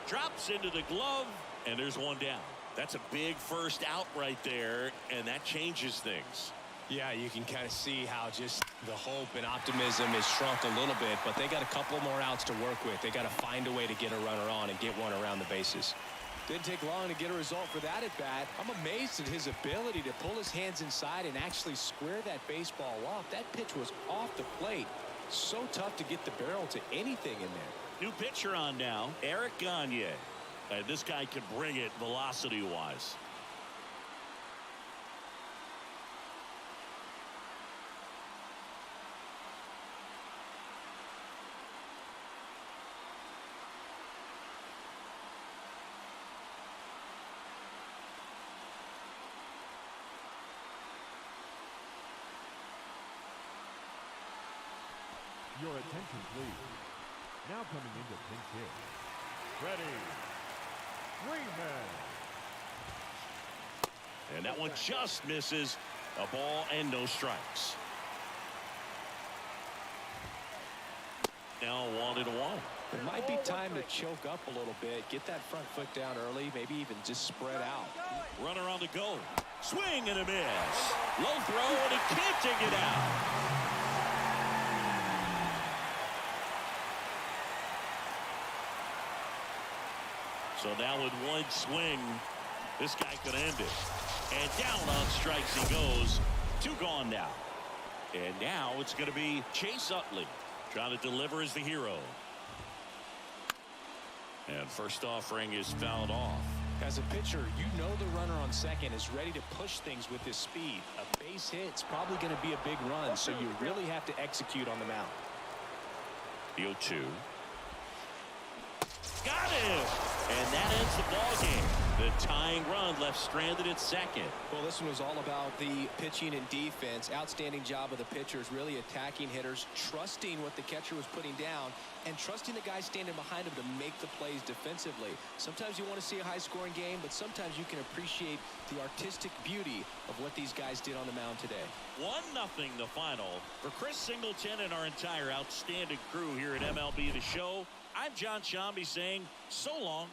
Speaker 2: Drops into the glove, and there's one down. That's a big first out right there, and that changes things.
Speaker 4: Yeah, you can kind of see how just the hope and optimism is shrunk a little bit, but they got a couple more outs to work with. They got to find a way to get a runner on and get one around the bases. Didn't take long to get a result for that at bat. I'm amazed at his ability to pull his hands inside and actually square that baseball off. That pitch was off the plate. So tough to get the barrel to anything in there.
Speaker 2: New pitcher on now, Eric Gagne. And this guy can bring it velocity-wise.
Speaker 3: Your attention, please. Now coming into pinch hit. Ready. Freeman.
Speaker 2: And that one just misses. A ball and no strikes. Now 1-1.
Speaker 4: It might be time to choke up a little bit, get that front foot down early, maybe even just spread out.
Speaker 2: Runner on the go. Swing and a miss. Low throw and he can't take it out. So now with one swing, this guy could end it. And down on strikes he goes. 2 gone now. And now it's going to be Chase Utley trying to deliver as the hero. And first offering is fouled off.
Speaker 4: As a pitcher, you know the runner on second is ready to push things with his speed. A base hit's probably going to be a big run, so you really have to execute on the mound.
Speaker 2: The 0-2. Got him! And that ends the ball game. The tying run left stranded at second.
Speaker 4: Well, this one was all about the pitching and defense. Outstanding job of the pitchers, really attacking hitters, trusting what the catcher was putting down, and trusting the guy standing behind him to make the plays defensively. Sometimes you want to see a high-scoring game, but sometimes you can appreciate the artistic beauty of what these guys did on the mound today.
Speaker 2: 1-0 the final. For Chris Singleton and our entire outstanding crew here at MLB The Show, I'm John Shambi saying so long.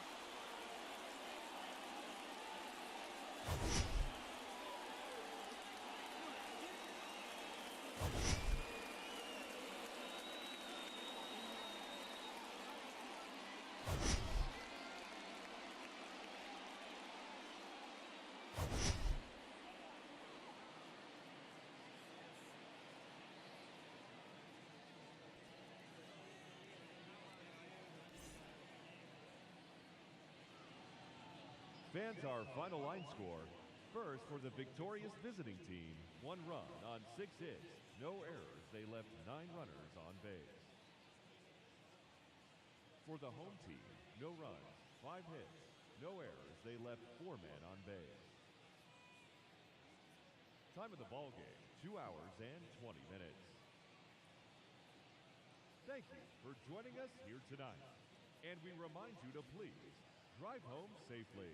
Speaker 3: Fans, our final line score. First, for the victorious visiting team, 1 run on 6 hits, no errors. They left 9 runners on base. For the home team, no runs, 5 hits, no errors. They left 4 men on base. Time of the ball game, 2 hours and 20 minutes. Thank you for joining us here tonight. And we remind you to please drive home safely.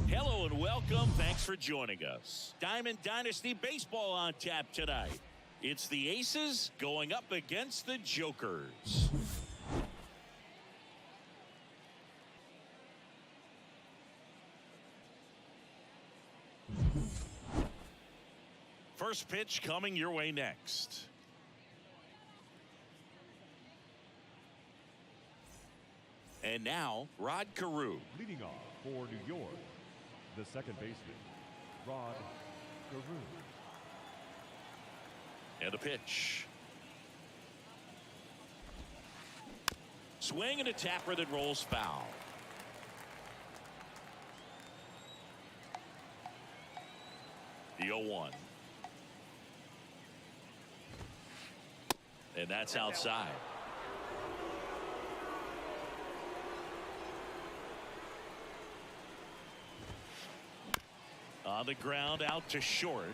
Speaker 2: Hello and welcome. Thanks for joining us. Diamond Dynasty Baseball on tap tonight. It's the Aces going up against the Jokers. First pitch coming your way next. And now, Rod Carew.
Speaker 3: Leading off for New York, the second baseman, Rod Carew.
Speaker 2: And a pitch. Swing and a tapper that rolls foul. The 0-1. And that's outside. On the ground out to short.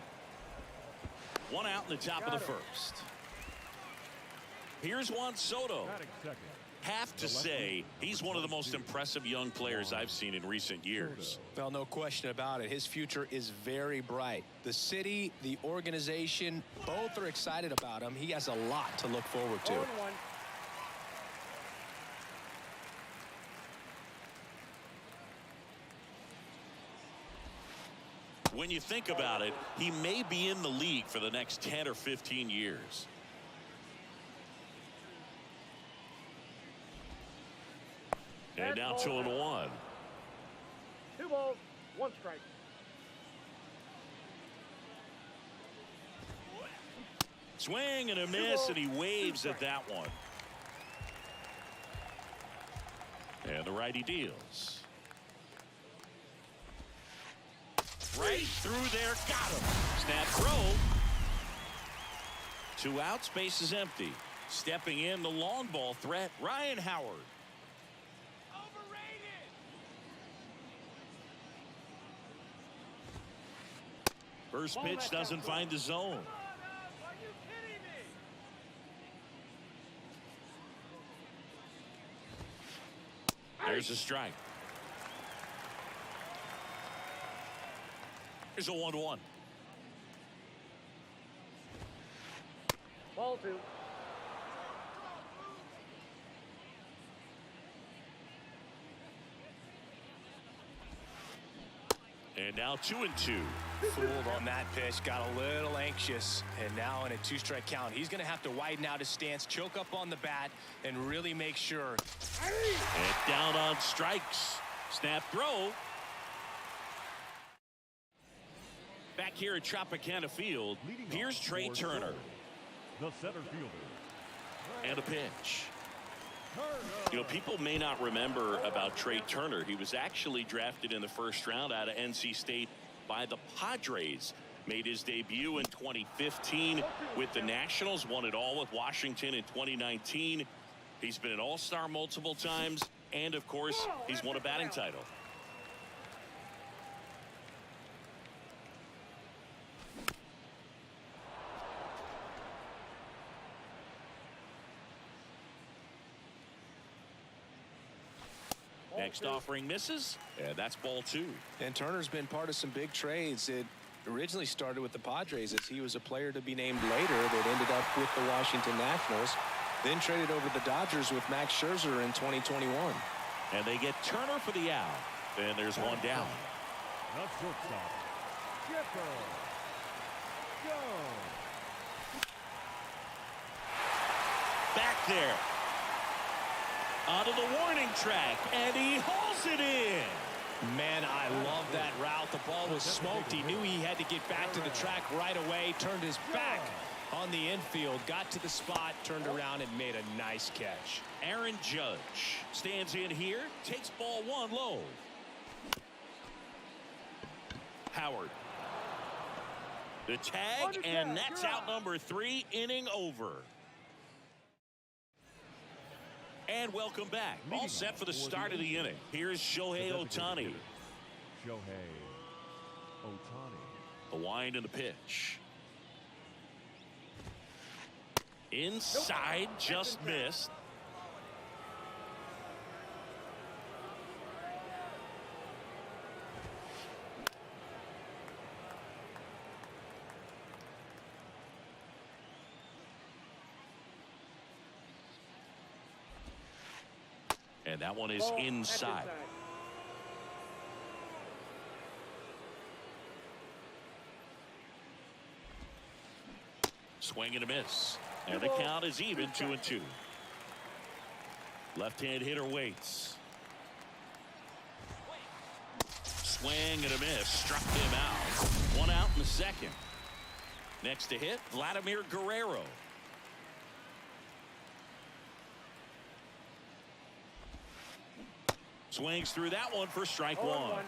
Speaker 2: One out in the top of the first. Here's Juan Soto.
Speaker 3: Batting second.
Speaker 2: Have to say, he's one of the most impressive young players I've seen in recent years.
Speaker 4: Well, no question about it. His future is very bright. The city, the organization, both are excited about him. He has a lot to look forward to.
Speaker 5: 0-1.
Speaker 2: When you think about it, he may be in the league for the next 10 or 15 years. And now 2-1.
Speaker 5: 2 balls, 1 strike.
Speaker 2: Swing and a miss, and he waves at that one. And the righty deals. Right through there, got him. Snap throw. 2 outs, base is empty. Stepping in, the long ball threat, Ryan Howard. First pitch doesn't find the zone.
Speaker 5: Are you kidding me?
Speaker 2: There's a strike. Here's a 1-1.
Speaker 5: Ball 2.
Speaker 2: And now 2-2.
Speaker 4: Fooled on that pitch, got a little anxious, and now in a 2-strike count, he's going to have to widen out his stance, choke up on the bat, and really make sure.
Speaker 2: And down on strikes. Snap throw. Back here at Tropicana Field,
Speaker 3: Leading
Speaker 2: here's
Speaker 3: off
Speaker 2: Trey
Speaker 3: for
Speaker 2: Turner.
Speaker 3: The center fielder.
Speaker 2: And a pitch.
Speaker 3: Turner.
Speaker 2: You know, people may not remember about Trey Turner. He was actually drafted in the first round out of NC State by the Padres. Made his debut in 2015 with the Nationals. Won it all with Washington in 2019. He's been an all-star multiple times. And, of course, he's won a batting title. Next offering misses, and that's ball 2.
Speaker 4: And Turner's been part of some big trades. It originally started with the Padres as he was a player to be named later that ended up with the Washington Nationals. Then traded over to the Dodgers with Max Scherzer in 2021.
Speaker 2: And they get Turner for the out. And there's one down.
Speaker 3: The shortstop. Jeffo. Jones.
Speaker 2: Back there. Onto the warning track, and he hauls it in.
Speaker 4: Man, I love that route. The ball was smoked. He knew he had to get back to the track right away. Turned his back on the infield, got to the spot, turned around, and made a nice catch.
Speaker 2: Aaron Judge stands in here, takes ball 1 low. Howard. The tag, and that's out number 3, inning over. And welcome back. All set for the start of the inning. Here's Shohei Ohtani.
Speaker 3: Shohei Ohtani.
Speaker 2: The wind and the pitch. Inside, just missed. And that one is inside. Swing and a miss. And the count is even, 2-2. Left-hand hitter waits. Swing and a miss. Struck him out. 1 out in the second. Next to hit, Vladimir Guerrero. Swings through that one for strike 1.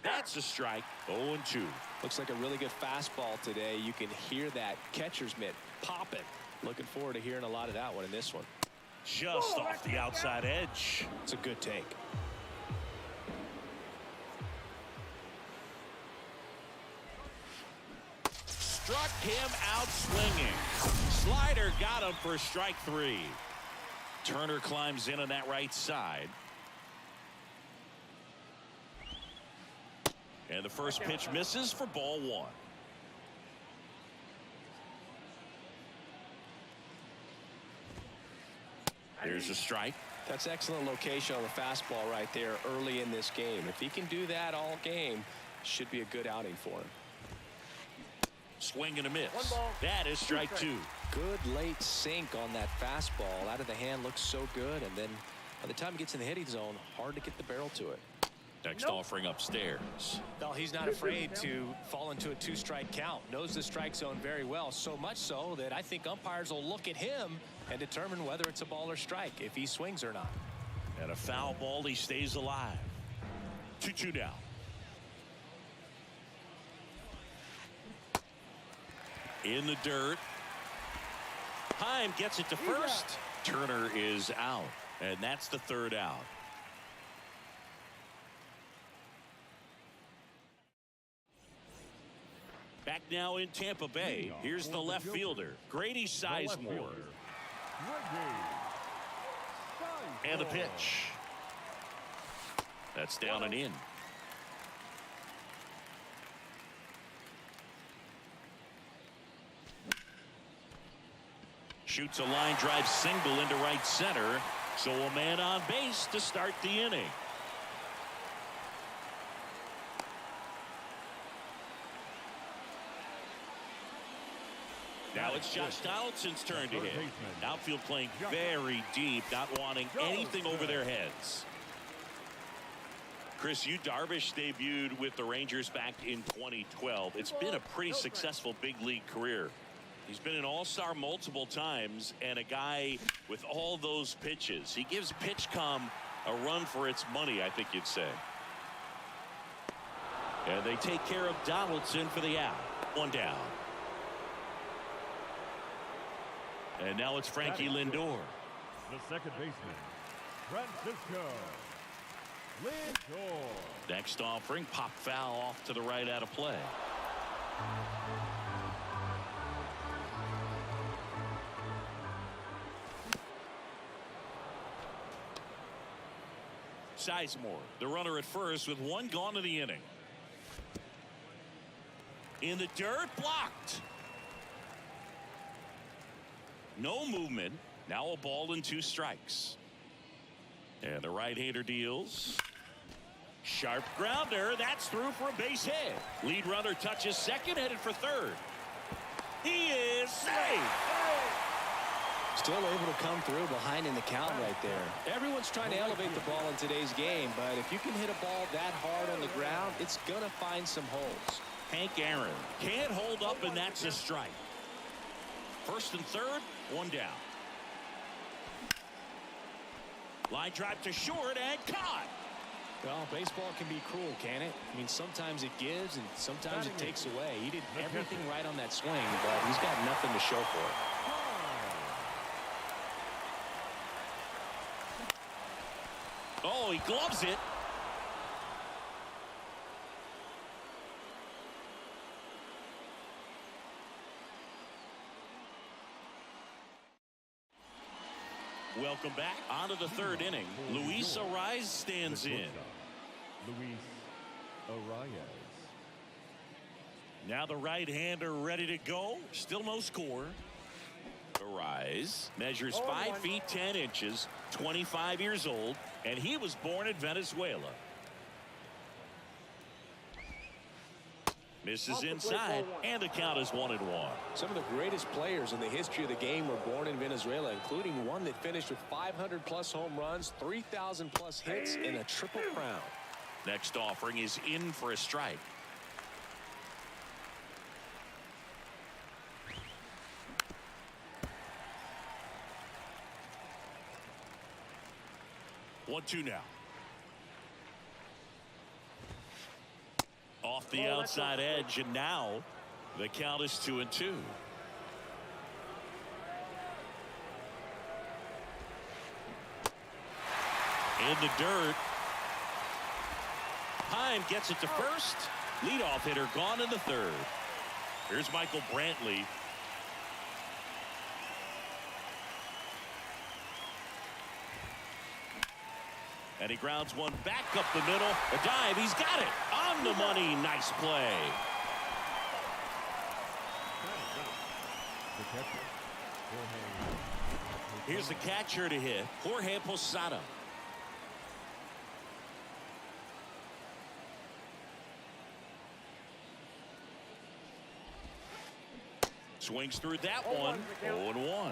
Speaker 2: That's a strike. 0-2.
Speaker 4: Looks like a really good fastball today. You can hear that catcher's mitt popping. Looking forward to hearing a lot of that one in this one.
Speaker 2: Just off the outside edge.
Speaker 4: It's a good take.
Speaker 2: struck him out swinging. Slider got him for strike 3. Turner climbs in on that right side. And the first pitch misses for ball 1. Here's a strike.
Speaker 4: That's excellent location on the fastball right there early in this game. If he can do that all game, should be a good outing for him.
Speaker 2: Swing and a miss.
Speaker 5: 1 ball,
Speaker 2: That is strike 2.
Speaker 4: Good late sink on that fastball. Out of the hand looks so good, and then by the time it gets in the hitting zone, hard to get the barrel to it.
Speaker 2: Next offering upstairs.
Speaker 4: Well, he's not afraid to fall into a 2-strike count. Knows the strike zone very well, so much so that I think umpires will look at him and determine whether it's a ball or strike, if he swings or not.
Speaker 2: And a foul ball, he stays alive. 2-2 now. In the dirt. Heim gets it to first. Turner is out, and that's the 3rd out. Back now in Tampa Bay. Here's the left fielder, Grady Sizemore. And the pitch. That's down and in. Shoots a line drive single into right center. So a man on base to start the inning. Now it's Josh Donaldson's turn to hit. Outfield playing very deep, not wanting anything over their heads. Chris, Yu Darvish debuted with the Rangers back in 2012. It's been a pretty successful big league career. He's been an all-star multiple times and a guy with all those pitches. He gives PitchCom a run for its money, I think you'd say. And they take care of Donaldson for the out. 1 down. And now it's Frankie Lindor.
Speaker 3: The second baseman, Francisco Lindor.
Speaker 2: Next offering, pop foul off to the right out of play. Sizemore, the runner at first with 1 gone in the inning. In the dirt, blocked. No movement. Now a ball and 2 strikes. And the right-hander deals. Sharp grounder. That's through for a base hit. Lead runner touches second, headed for third. He is safe.
Speaker 4: Still able to come through behind in the count right there. Everyone's trying to elevate the ball in today's game, but if you can hit a ball that hard on the ground, it's going to find some holes.
Speaker 2: Hank Aaron can't hold up, and that's a strike. First and third, 1 down. Line drive to short and caught.
Speaker 4: Well, baseball can be cruel, can it? I mean, sometimes it gives and sometimes it takes away. He did everything right on that swing, but he's got nothing to show for it.
Speaker 2: Oh, he gloves it. Welcome back. On to the 3rd inning. Luis Ariz stands in.
Speaker 3: Luis Ariz.
Speaker 2: Now the right-hander ready to go. Still no score. Ariz measures 5 feet 10 inches, 25 years old, and he was born in Venezuela. Misses inside, and the count is 1-1.
Speaker 4: Some of the greatest players in the history of the game were born in Venezuela, including one that finished with 500+ home runs, 3,000+ hits, and a triple crown.
Speaker 2: Next offering is in for a strike. One, 2 now. Off the outside edge, and now the count is 2-2. In the dirt. Heim gets it to first. Leadoff hitter gone in the 3rd. Here's Michael Brantley. And he grounds one back up the middle. A dive. He's got it. On the money. Nice play. Here's the catcher to hit. Jorge Posada. Swings through that one. 0-1.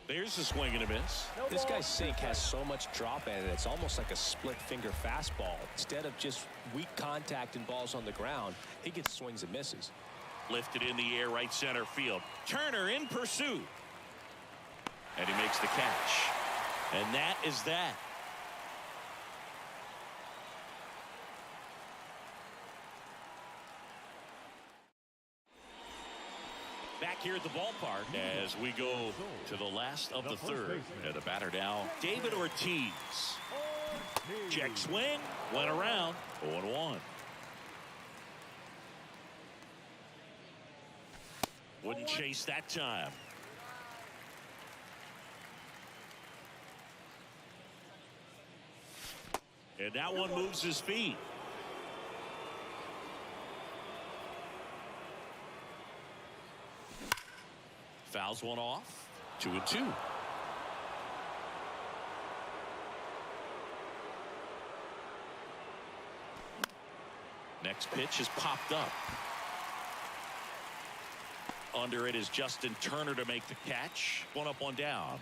Speaker 2: There's a swing and a miss.
Speaker 4: This guy's sink has so much drop in it. It's almost like a split finger fastball. Instead of just weak contact and balls on the ground, he gets swings and misses.
Speaker 2: Lifted in the air, right center field. Turner in pursuit. And he makes the catch. And that is that. Back here at the ballpark as we go to the last of the third. And the batter now, David Ortiz. Check swing, went around, 0-1. Wouldn't chase that time. And that one moves his feet. Fouls one off. 2-2. Next pitch is popped up. Under it is Justin Turner to make the catch. One up, one down.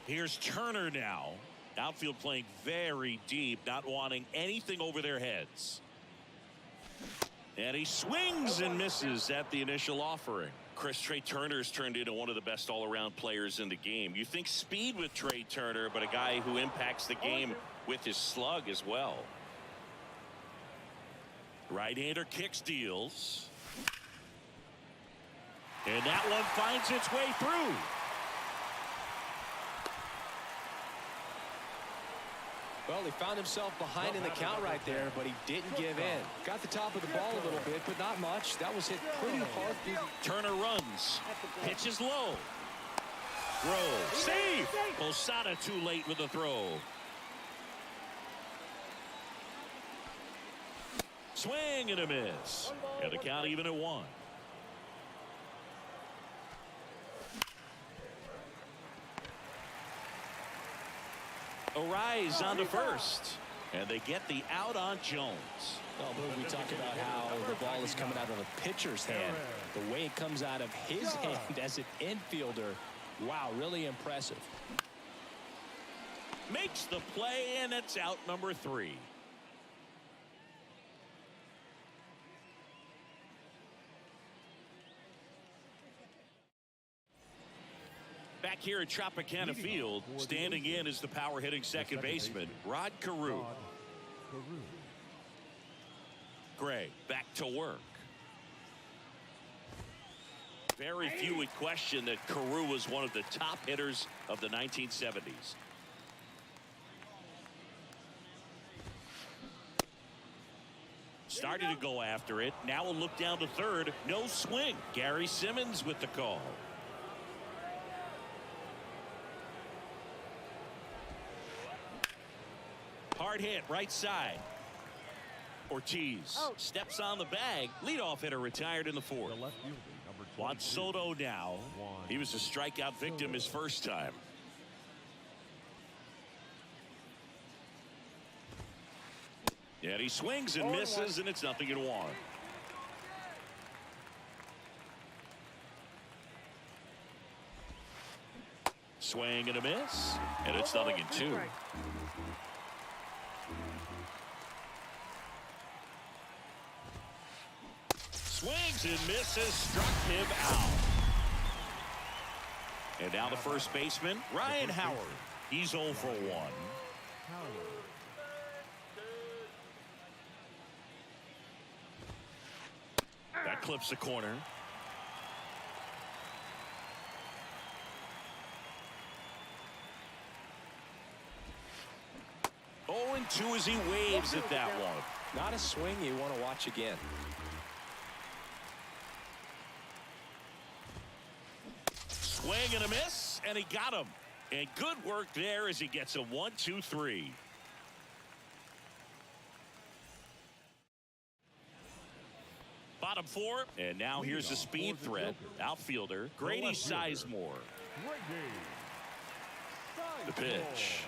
Speaker 2: Here's Turner now. Outfield playing very deep, not wanting anything over their heads. And he swings and misses at the initial offering. Chris, Trey Turner's turned into one of the best all-around players in the game. You think speed with Trey Turner, but a guy who impacts the game with his slug as well. Right-hander kick steals. And that one finds its way through.
Speaker 4: Well, he found himself behind in the count right there, but he didn't give in. Got the top of the ball a little bit, but not much. That was hit pretty hard.
Speaker 2: Turner runs. Pitches low. Throw. Save. Posada too late with the throw. Swing and a miss. And the count even at 1. Arise on to first. And they get the out on Jones.
Speaker 4: Well, we talk about how the ball is coming out of a pitcher's hand. The way it comes out of his hand as an infielder, wow, really impressive.
Speaker 2: Makes the play, and it's out number 3. Back here at Tropicana Field, standing in is the power hitting second baseman, Rod Carew. Gray back to work. Very few would question that Carew was one of the top hitters of the 1970s. Started to go after it. Now a look down to third. No swing. Gary Simmons with the call. Hard hit, right side. Ortiz steps on the bag. Leadoff hitter retired in the 4th. Juan Soto now. He was a strikeout victim his first time. And he swings and misses, and it's 0-1. Swing and a miss, and it's 0-2. Swings and misses, struck him out. And now the first baseman, Ryan Howard. He's 0 for 1. That clips the corner. 1-2 as he waves at that one.
Speaker 4: Not a swing you want to watch again.
Speaker 2: Swing and a miss, and he got him. And good work there as he gets a 1-2-3. Bottom four, and now here's a speed threat. Outfielder Grady Sizemore. The pitch.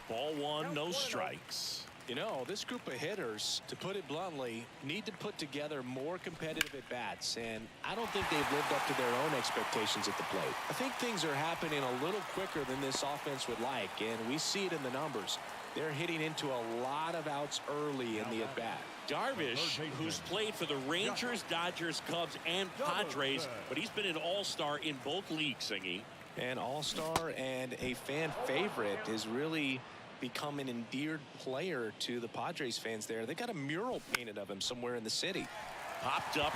Speaker 2: Ball one, no strikes.
Speaker 4: You know, this group of hitters, to put it bluntly, need to put together more competitive at-bats, and I don't think they've lived up to their own expectations at the plate. I think things are happening a little quicker than this offense would like, and we see it in the numbers. They're hitting into a lot of outs early in the at-bat.
Speaker 2: Darvish, who's played for the Rangers, Dodgers, Cubs, and Padres, but he's been an all-star in both leagues, Singy.
Speaker 4: An all-star and a fan favorite is really become an endeared player to the Padres fans there. They got a mural painted of him somewhere in the city.
Speaker 2: Popped up.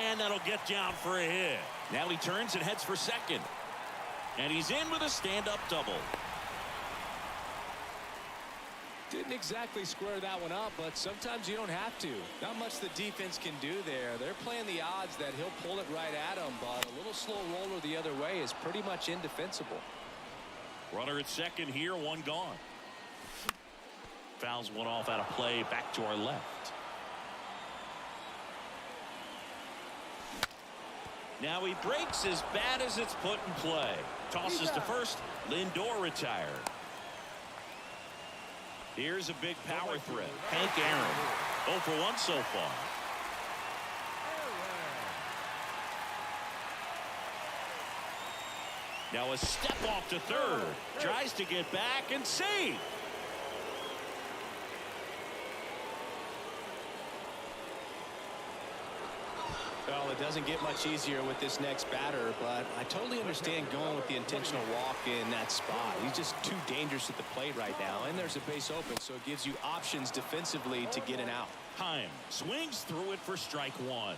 Speaker 2: And that'll get down for a hit. Now he turns and heads for second. And he's in with a stand-up double.
Speaker 4: Didn't exactly square that one up, but sometimes you don't have to. Not much the defense can do there. They're playing the odds that he'll pull it right at him, but a little slow roller the other way is pretty much indefensible.
Speaker 2: Runner at second here, one gone. Fouls one off out of play, back to our left. Now he breaks as bad as it's put in play. Tosses to first. Lindor retired. Here's a big power threat. Hank Aaron. 0 for 1 so far. Now a step off to third. Tries to get back and save.
Speaker 4: Well, it doesn't get much easier with this next batter, but I totally understand going with the intentional walk in that spot. He's just too dangerous at the plate right now, and there's a base open, so it gives you options defensively to get an out.
Speaker 2: Time swings through it for strike one.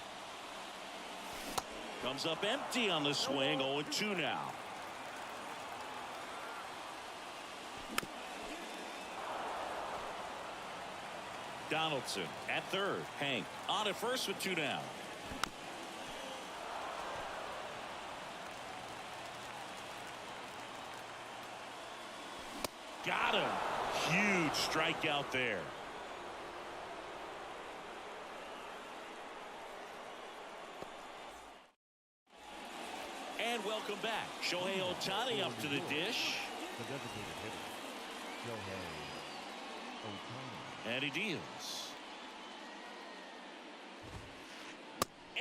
Speaker 2: Comes up empty on the swing. 0-2 now. Donaldson at third. Hank on at first with 2 down. Got him. Huge strikeout there. And welcome back. Shohei Ohtani up to the dish.
Speaker 3: The designated hitter, Shohei Ohtani.
Speaker 2: And he deals.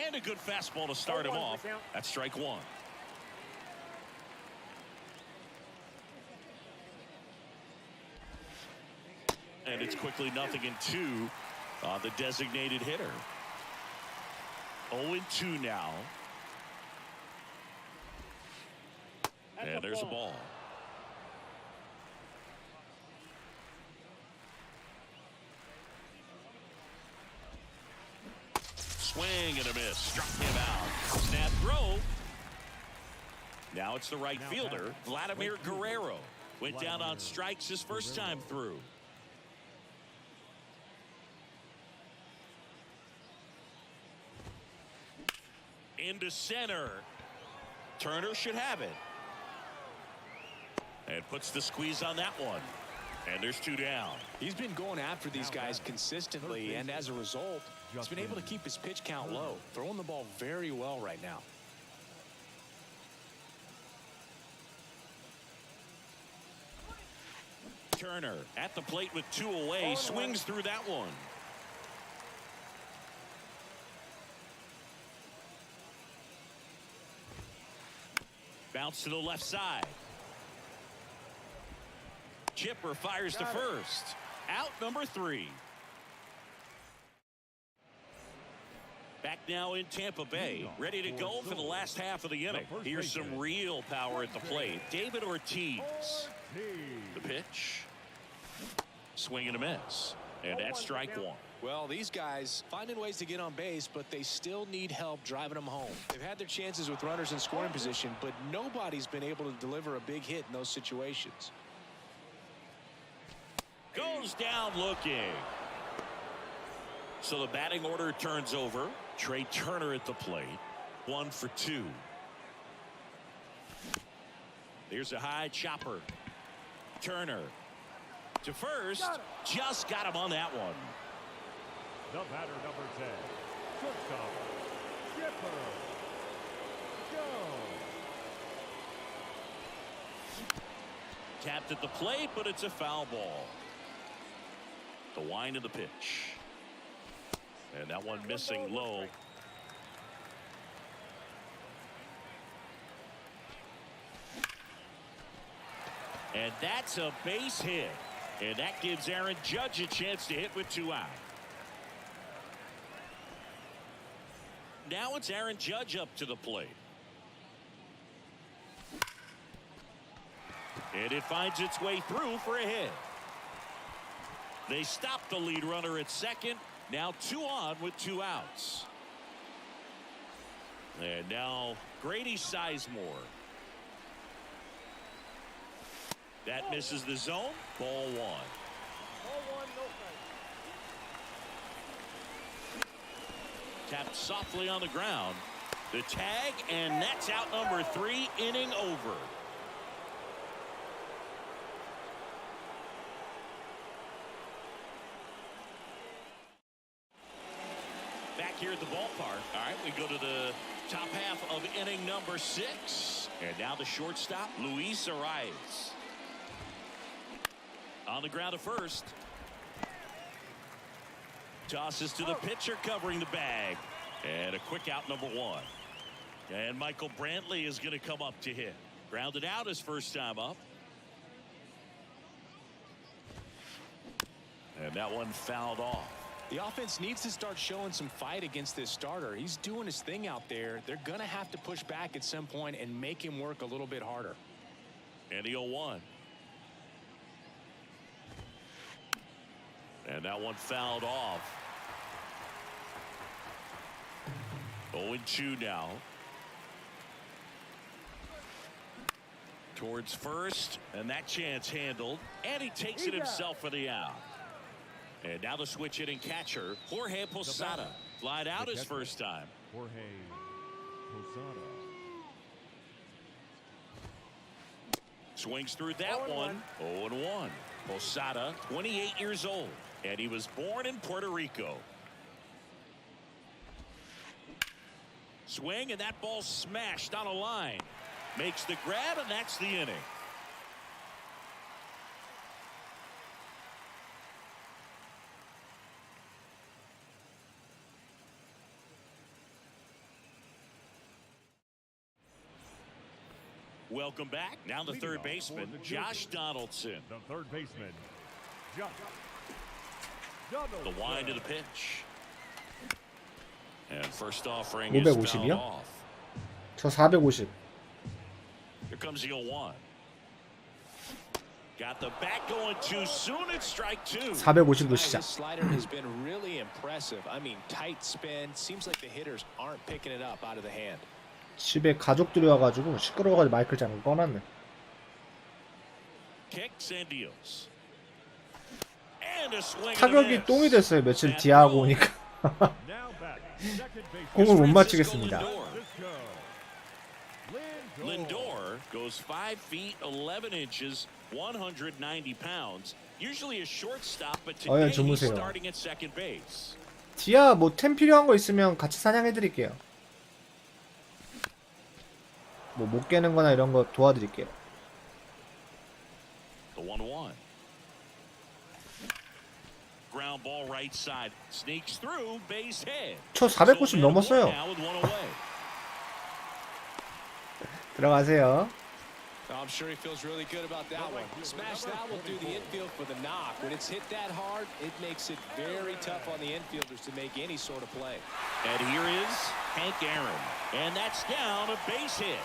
Speaker 2: And a good fastball to start him off. That's strike one. And it's quickly 0-2 on the designated hitter. 0-2 now. And there's a ball. Swing and a miss. Struck him out. Snap throw. Now it's the right fielder, Vladimir Guerrero. Went down on strikes his first time through. Into center. Turner should have it. And puts the squeeze on that one. And there's 2 down.
Speaker 4: He's been going after these guys consistently, and as a result, he's been able to keep his pitch count low, throwing the ball very well right now.
Speaker 2: Turner at the plate with 2 away. Swings through that one. Bounce to the left side. Chipper fires to first. Out number 3. Back now in Tampa Bay, ready to go for the last half of the inning. Here's some real power at the plate. David Ortiz. The pitch. Swing and a miss. And that's strike one.
Speaker 4: Well, these guys finding ways to get on base, but they still need help driving them home. They've had their chances with runners in scoring position, but nobody's been able to deliver a big hit in those situations.
Speaker 2: Goes down looking. So the batting order turns over. Trey Turner at the plate. 1 for 2. Here's a high chopper. Turner to first. Just got him on that one.
Speaker 3: The batter, number 10, shortstop, Skipper Jones.
Speaker 2: Tapped at the plate, but it's a foul ball. The wind of the pitch. And that one missing low. And that's a base hit. And that gives Aaron Judge a chance to hit with 2 out. Now it's Aaron Judge up to the plate. And it finds its way through for a hit. They stop the lead runner at second. Now 2 on with 2 outs. And now Grady Sizemore. That misses the zone. Ball 1.
Speaker 5: Ball 1, no strikes.
Speaker 2: Tapped softly on the ground. The tag, and that's out number 3. Inning over. Back here at the ballpark. All right, we go to the top half of inning number 6. And now the shortstop, Luis Arias. On the ground at first. Tosses to the pitcher covering the bag. And a quick out, number 1. And Michael Brantley is going to come up to hit. Grounded out his first time up. And that one fouled off.
Speaker 4: The offense needs to start showing some fight against this starter. He's doing his thing out there. They're going to have to push back at some point and make him work a little bit harder.
Speaker 2: And the 0-1. And that one fouled off. 0-2 now. Towards first, and that chance handled. And he takes it himself for the out. And now the switch hitting catcher, Jorge Posada. Flied out his first time.
Speaker 3: Jorge Posada.
Speaker 2: Swings through that one. 0-1. Posada, 28 years old. And he was born in Puerto Rico. Swing, and that ball smashed on a line. Makes the grab, and that's the inning. Welcome back. Now the third baseman, Josh Donaldson.
Speaker 3: The third baseman, Josh
Speaker 2: The wind of the pitch. And first offering
Speaker 1: 550
Speaker 2: is fouled
Speaker 1: 이요?
Speaker 2: off.
Speaker 1: 저 450.
Speaker 2: Here comes the 0-1. Got the bat going too soon. It's strike 2.
Speaker 1: 450도 시작.
Speaker 4: His slider has been really impressive. I mean, tight spin. Seems like the hitters aren't picking it up out of the hand.
Speaker 1: 집에 가족들이 와가지고 시끄러워가지고 마이크를 잠깐 꺼놨네.
Speaker 2: Kicks and deals. And a swing and a
Speaker 1: 타격이
Speaker 2: miss.
Speaker 1: 똥이 됐어요. 며칠 디아하고 오니까.
Speaker 3: Now batting, second baseman,
Speaker 1: 공을 못
Speaker 2: Francisco
Speaker 1: 맞추겠습니다.
Speaker 2: Lindor.
Speaker 3: Cisco
Speaker 2: Lindor goes 5 feet 11 inches, 190 pounds. Usually a shortstop, but today he's
Speaker 1: 주무세요.
Speaker 2: starting at second base.
Speaker 1: 디아 뭐 템 필요한 거 있으면 같이 사냥해드릴게요. 뭐 못 깨는 거나 이런 거 도와드릴게요.
Speaker 2: The 1-1. Ground ball right side. Sneaks through, base hit.
Speaker 1: 저 490 넘었어요.
Speaker 2: Now with one away.
Speaker 1: 들어가세요.
Speaker 4: I'm sure he feels really good about that one. Smash that will do the infield for the knock. When it's hit that hard, it makes it very tough on the infielders to make any sort of play.
Speaker 2: And here is Hank Aaron. And that's down, a base hit.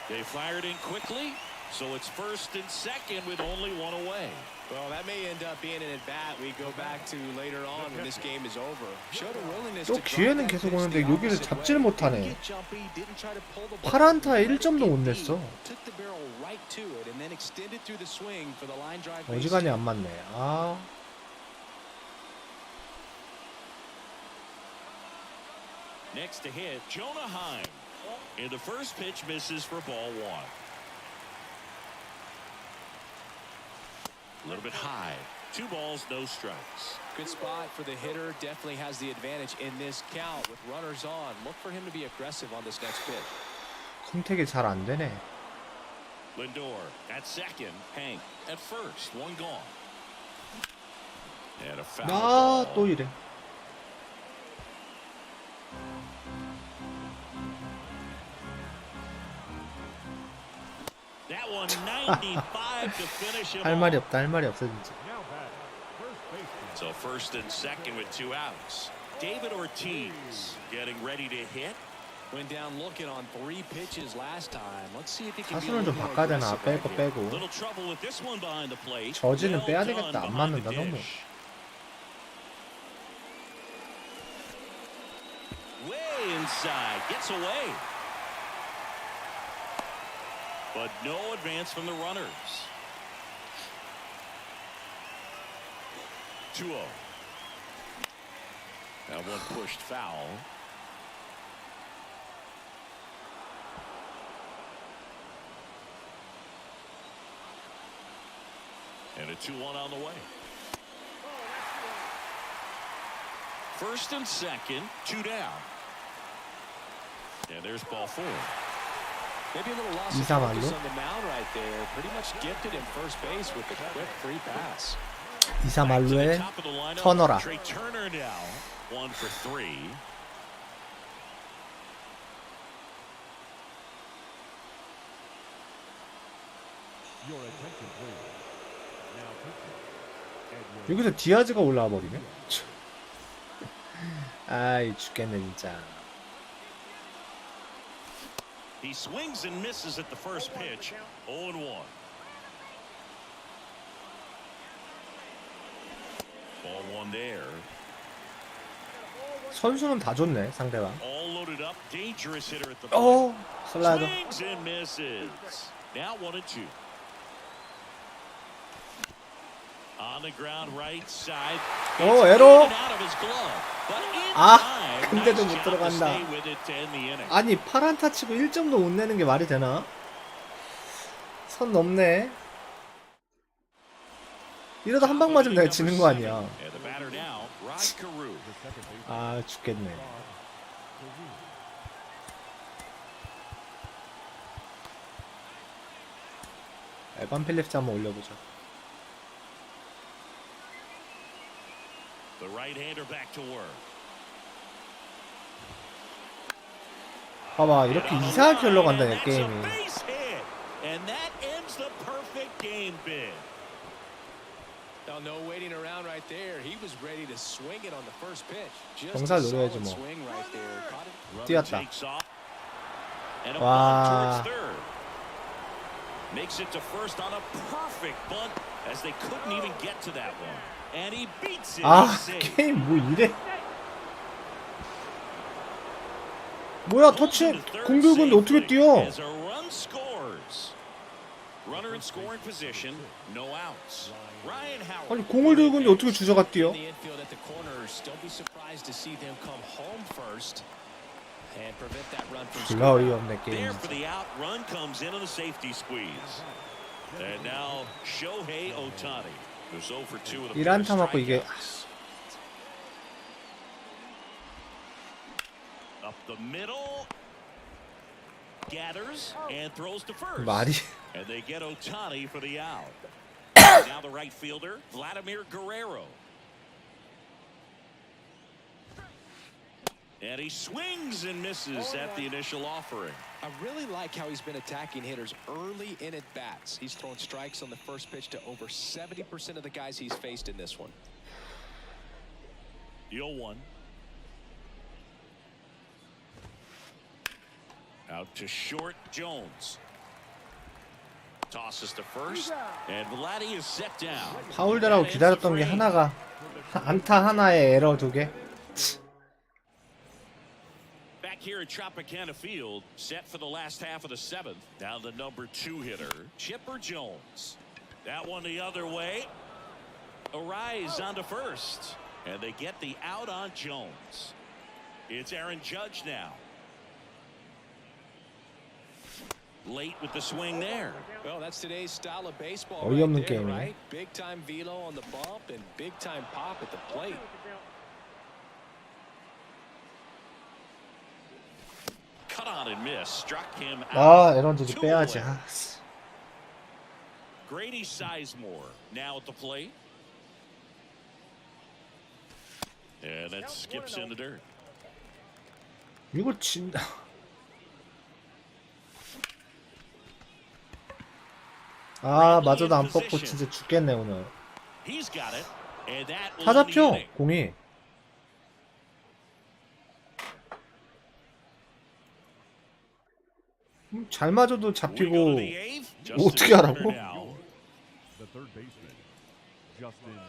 Speaker 2: They fired in quickly. So it's first and second with only one away.
Speaker 4: Well, that may end up being an at-bat we go back to later on when this game is over. Showed a willingness
Speaker 1: 또
Speaker 4: to
Speaker 1: 기회는 계속 오는데 여기를 잡지를 못하네. 8안타에 1점도 못 냈어. 어지간히 안 맞네. 아.
Speaker 2: Next to hit, Jonah Heim. And the first pitch misses for ball one. A little bit high. 2 balls, no strikes.
Speaker 4: Good spot for the hitter. Definitely has the advantage in this count with runners on. Look for him to be aggressive on this next pitch.
Speaker 1: 컨택이 잘 안 되네.
Speaker 2: Lindor at second. Hank at first. 1 gone. And a foul
Speaker 1: 아,
Speaker 2: ball.
Speaker 1: 또 이래.
Speaker 2: That one 95 to finish him
Speaker 1: 할 말이
Speaker 2: off.
Speaker 1: 없다. 할 말이 없어 진짜.
Speaker 3: Now batting, first baseman.
Speaker 2: So first and second with 2 outs. David Ortiz getting ready to hit.
Speaker 4: Went down looking on 3 pitches last time. Let's see if he can be a
Speaker 1: 사수는 좀
Speaker 4: little more
Speaker 1: 바꿔야 되나?
Speaker 4: aggressive
Speaker 1: 빼고
Speaker 4: right here.
Speaker 1: 빼고.
Speaker 2: Little trouble with this one behind the plate.
Speaker 1: 저지는
Speaker 2: Well
Speaker 1: 빼야
Speaker 2: done
Speaker 1: 되겠다. 안
Speaker 2: behind the
Speaker 1: 맞는다 너무.
Speaker 2: dish. Way inside, gets away. But no advance from the runners. 2-0. That one pushed foul. And a 2-1 on the way. First and second, 2 down. And there's ball 4.
Speaker 4: Maybe a little loss of
Speaker 1: 이상할로?
Speaker 4: focus on the mound right there. Pretty much gifted in first base with the quick free pass.
Speaker 1: 이사말루의
Speaker 2: Top of the lineup,
Speaker 1: 터너라.
Speaker 2: Trey Turner now 1 for 3.
Speaker 3: Your attention, please. Now pitching.
Speaker 1: 여기서 디아즈가 올라와 버리네. 아이 죽겠네 진짜.
Speaker 2: He swings and misses at the first pitch. 0-1. Ball 1 there.
Speaker 1: 선수는 다 좋네 상대가.
Speaker 2: All loaded up, dangerous hitter at the
Speaker 1: 어,
Speaker 2: plate.
Speaker 1: 슬라이더.
Speaker 2: Swings and misses. Now 1-2. On the ground right side.
Speaker 1: 오, 에러.
Speaker 2: Out of his glove. But in
Speaker 1: 아,
Speaker 2: time,
Speaker 1: 근데도
Speaker 2: nice
Speaker 1: 못
Speaker 2: job to
Speaker 1: 들어간다.
Speaker 2: stay with it to end the inning.
Speaker 1: 아니 8안타 치고 1점도 못 내는 게 말이 되나? 선 넘네. 이러다 한 방 맞으면 내가 지는 거 아니야.
Speaker 2: And the batter now, Rod Carew.
Speaker 3: The second baseman.
Speaker 1: 아 죽겠네. 에반 필립스 한번 올려보자.
Speaker 2: The right-hander back to work.
Speaker 1: 봐봐 이렇게 이상하게 흘러간다냐 게임이.
Speaker 2: And that ends the perfect game bid.
Speaker 4: Now, no waiting around right there. He was ready to swing it on the first pitch. Just
Speaker 1: 경사
Speaker 4: a
Speaker 1: 노려야지
Speaker 4: solid
Speaker 1: 뭐.
Speaker 4: swing right there. Caught it.
Speaker 2: Runner
Speaker 1: 뛰었다.
Speaker 2: takes off. And a
Speaker 1: 와.
Speaker 2: bunt towards third. Makes it to first on a perfect bunt as they couldn't even get to that one. And he beats it.
Speaker 1: 아
Speaker 2: He's safe.
Speaker 1: 게임 뭐 이래? 뭐야 터치 공 들고 있는데 어떻게 뛰어?
Speaker 2: As a run scores. Runner in scoring position, no outs. Ryan Howard.
Speaker 1: 아니 공을 들고 있는데 어떻게 주자가 뛰어?
Speaker 4: In the infield at the corners. Don't be surprised to see them come home first and prevent that run from
Speaker 1: 졸라
Speaker 4: scoring.
Speaker 1: 어이없네 게임
Speaker 2: There for
Speaker 1: 진짜.
Speaker 2: the out, run comes in on the safety squeeze. And now Shohei Ohtani, who's 0 for 2 with a
Speaker 1: 1안타 맞고 이게
Speaker 2: up the middle, gathers and throws to first.
Speaker 1: 말이
Speaker 2: And they get Ohtani for the out. Now the right fielder, Vladimir Guerrero. And he swings and misses at the initial offering.
Speaker 4: I really like how he's been attacking hitters early in at bats. He's thrown strikes on the first pitch to over 70% of the guys he's faced in this one.
Speaker 2: 0-1. Out to short, Jones. Tosses to first, and Vladdy is set down.
Speaker 1: 파울되라고 기다렸던 게 하나가 안타 하나에 에러 2개.
Speaker 2: Back here at Tropicana Field, set for the last half of the 7th. Now the number 2 hitter, Chipper Jones. That one the other way. A rise onto first, and they get the out on Jones. It's Aaron Judge now. Late with the swing there.
Speaker 4: Well, that's today's style of baseball.
Speaker 1: 어이없는
Speaker 4: Right there,
Speaker 1: 게임이네.
Speaker 4: right? Big time velo on the bump and big time pop at the plate.
Speaker 2: Cut on and miss. Struck him out.
Speaker 1: 아 에런즈
Speaker 2: 2
Speaker 1: 빼야지.
Speaker 2: away.
Speaker 1: 아.
Speaker 2: Grady Sizemore now at the plate. And that skips in the dirt.
Speaker 1: 이거 진짜. 아 맞아도 안 뽑고 진짜 죽겠네 오늘.
Speaker 2: He's got it. And that will
Speaker 1: 다
Speaker 2: end the
Speaker 1: 잡혀
Speaker 2: inning.
Speaker 1: 공이. 잘 맞아도
Speaker 2: We go
Speaker 1: 잡히고
Speaker 2: to the 8th.
Speaker 1: 뭐 어떻게 하라고?
Speaker 3: The third baseman, Justin.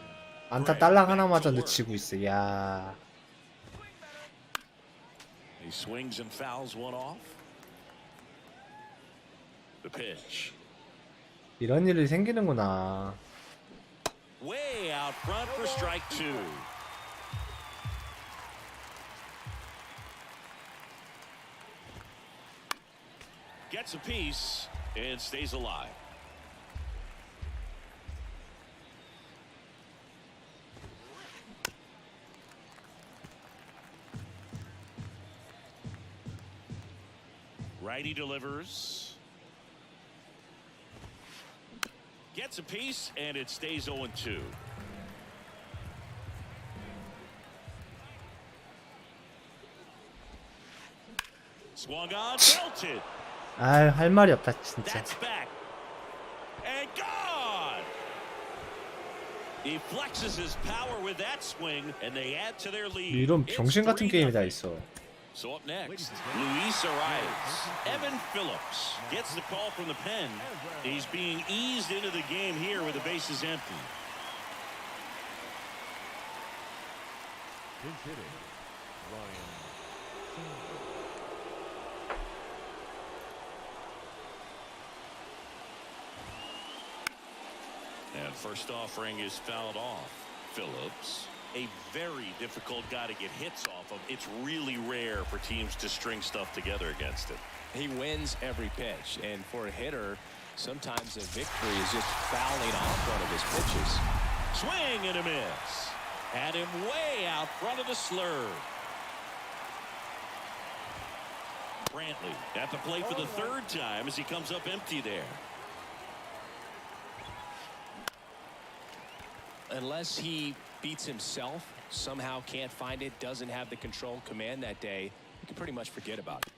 Speaker 1: 안타 딸랑 하나 맞았는데 지고 있어. 야.
Speaker 2: He swings and fouls one off. The pitch.
Speaker 1: 이런 일이 생기는구나.
Speaker 2: Way out front for strike 2. Gets a piece and stays alive. Righty delivers. Gets a piece and it stays 0-2. Swung on, belted.
Speaker 1: 아, 할 말이 없다 진짜.
Speaker 2: That's back. And gone. He flexes his power with that swing and they add to their lead.
Speaker 1: 이런
Speaker 2: It's
Speaker 1: 병신 같은
Speaker 2: 3-0.
Speaker 1: 게임이 다 있어.
Speaker 2: So up next, Luis arrives. Evan Phillips gets the call from the pen. He's being eased into the game here with the bases empty.
Speaker 3: Pinch hitting, Ryan.
Speaker 2: And first offering is fouled off. Phillips, a very difficult guy to get hits off of. It's really rare for teams to string stuff together against him.
Speaker 4: He wins every pitch, and for a hitter, sometimes a victory is just fouling off one of his pitches.
Speaker 2: Swing and a miss. Had him way out front of the slur. Brantley at the plate for the third time as he comes up empty there.
Speaker 4: Unless he beats himself, somehow can't find it, doesn't have the control command that day, you can pretty much forget about it.